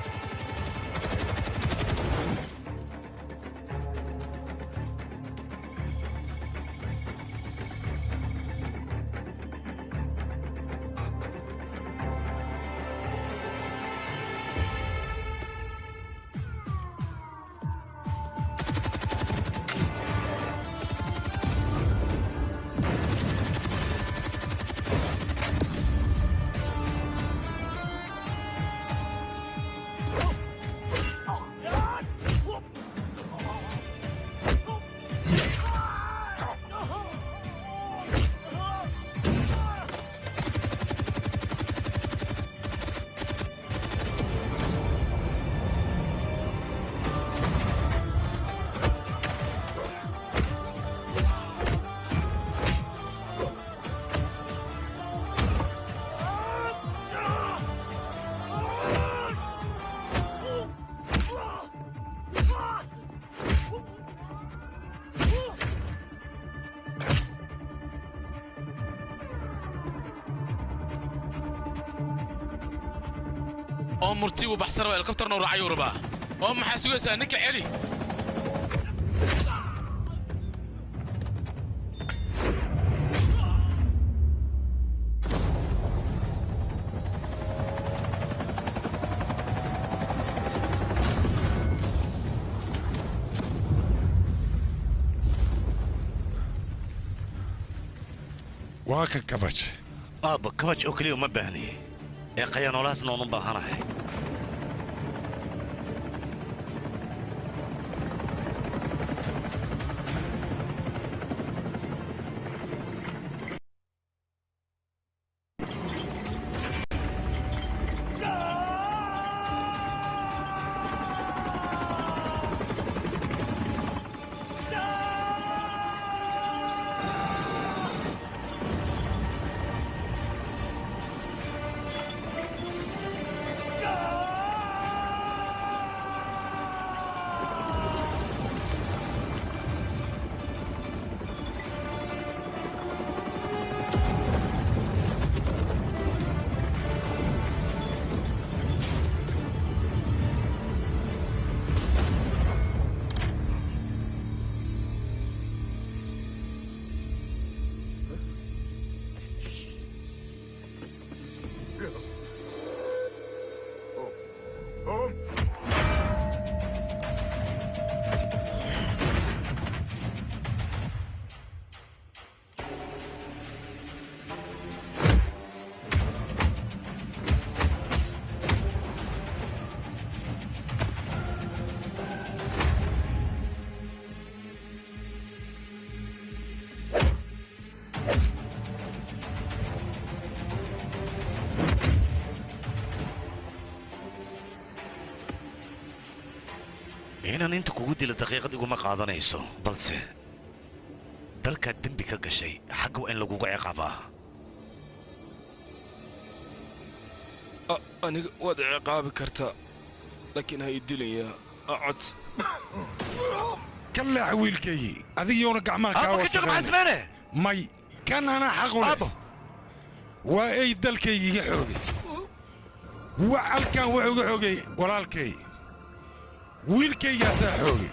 مرتي وبحسر الهليكوبتر نور عيو ربا حاسوي سانك علي واكن كبج كبج اوكلي وما بهني يا قيان ولا سنون باهنا inaan inta kugu dilo daqiiqad iguma qaadanayso balse dalkaad dembi ka gashay xagga waa in laguga ciqaabaa aniga waad ciqaabi kartaa laakiin ha idilaya cod ka leex wiilkaygii adigiyoona gacmaha kaa wasaqeene may kan anaa xaq u leh waa ay dalkayga iga xoogay wacalkan wuxuu iga xoogay walaalkay wiilkaygaasaa xoogay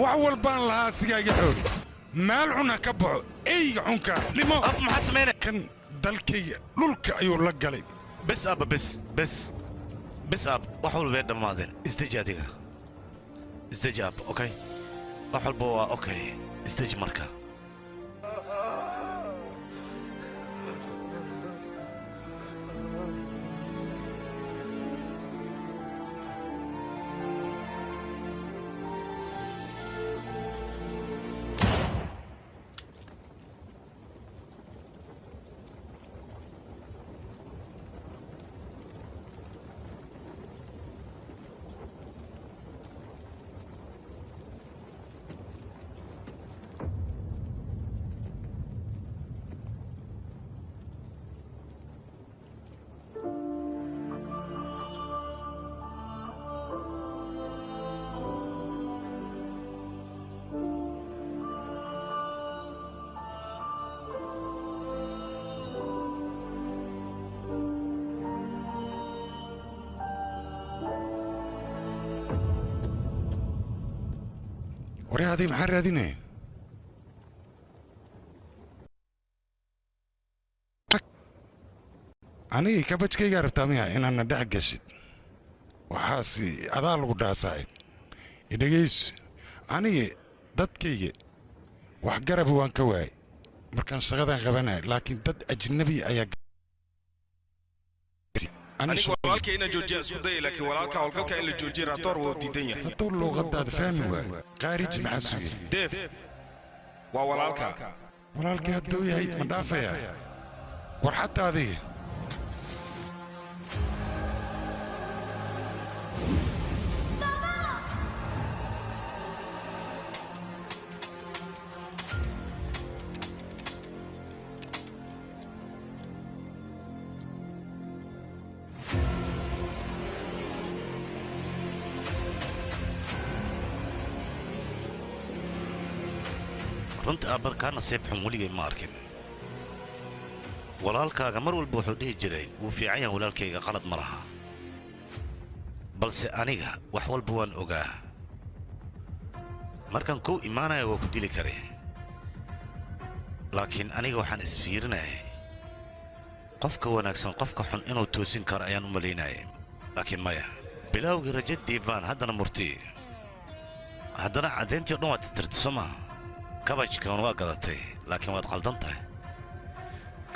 wax walbaan lahaa sigaa iga xoogay maal cun ha ka baxo eyga xunka dhimo maxaa samayna kan dalkayga dhulka ayuu la galay bes aaba bes aab wax walba bay dhammaadeen isdeji adiga isdeji aab okay wax walba waa okay isdeji marka waree adig maxaa raadinaya anigii kabajkaygaa rabtaa miya inaadna dhex gashid waxaasi adaa lagu dhaha saaxiib idhegayso anigi dadkayga wax garaba waan ka waayay markaan shaqadan qabanaya laakiin dad ajnabi ayaa aniga walaalka inaan joojiya isku daya laakiin walaalka howlgalka in la joojiya raatoor waa diidan yahay hadduu luuqadaada fahmi waayo qaariji maxaa sugay deef waa walaalka walaalkii hadduu yahay ma dhaafayaa war xataa adiga runta aabbar kaa nasiib xun weligay ma arkin walaalkaaga mar walba wuxuu dhihi jiray wuu fiican yahay walaalkayga qalad ma laha balse aniga wax walba waan ogaa markaan kow imaanaya waa ku dili kare laakiin aniga waxaan isfiirinayay qofka wanaagsan qofka xun inuu toosin karo ayaan u malaynayay laakiin maya bilowgii raja diibaan haddana murti haddana caddayntii o dhan waad tirtirta soo maaha kabajkan waa gadatay laakiin waad qaldan tahay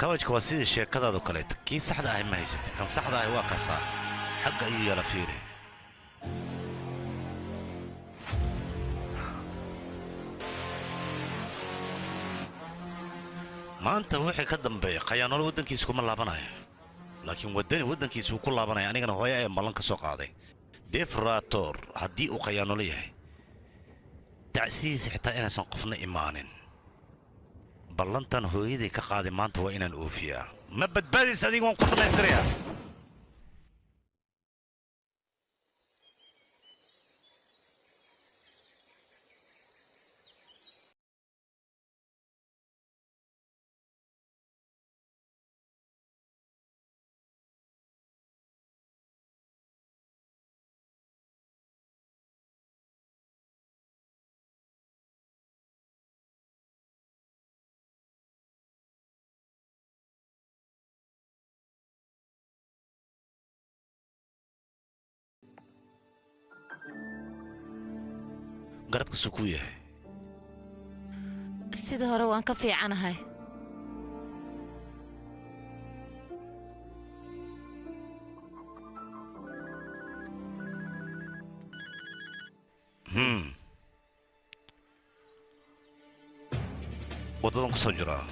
kabajka waa sidii sheekadaadu kaleeta kii saxda ahay ma haysatay kan saxda ahay waa kasaa xagga ayuu yaala fiiri maanta wixii ka dambeeya khayaanolo waddankiisa kuma laabanayo laakiin waddani waddankiisa wuu ku laabanaya anigana hooyo ayaa ballan ka soo qaaday defrator haddii uu khayaanolo yahay tacsihiisa xitaa inaysan qofna imaanin ballantan hooyaday ka qaaday maanta waa inaan oofiyaa ma badbaadaysa adiga waan ku dhammaystirayaa garabkiisu kuu yahay sida hore waan ka fiicanahay waddadan ku soo jiraa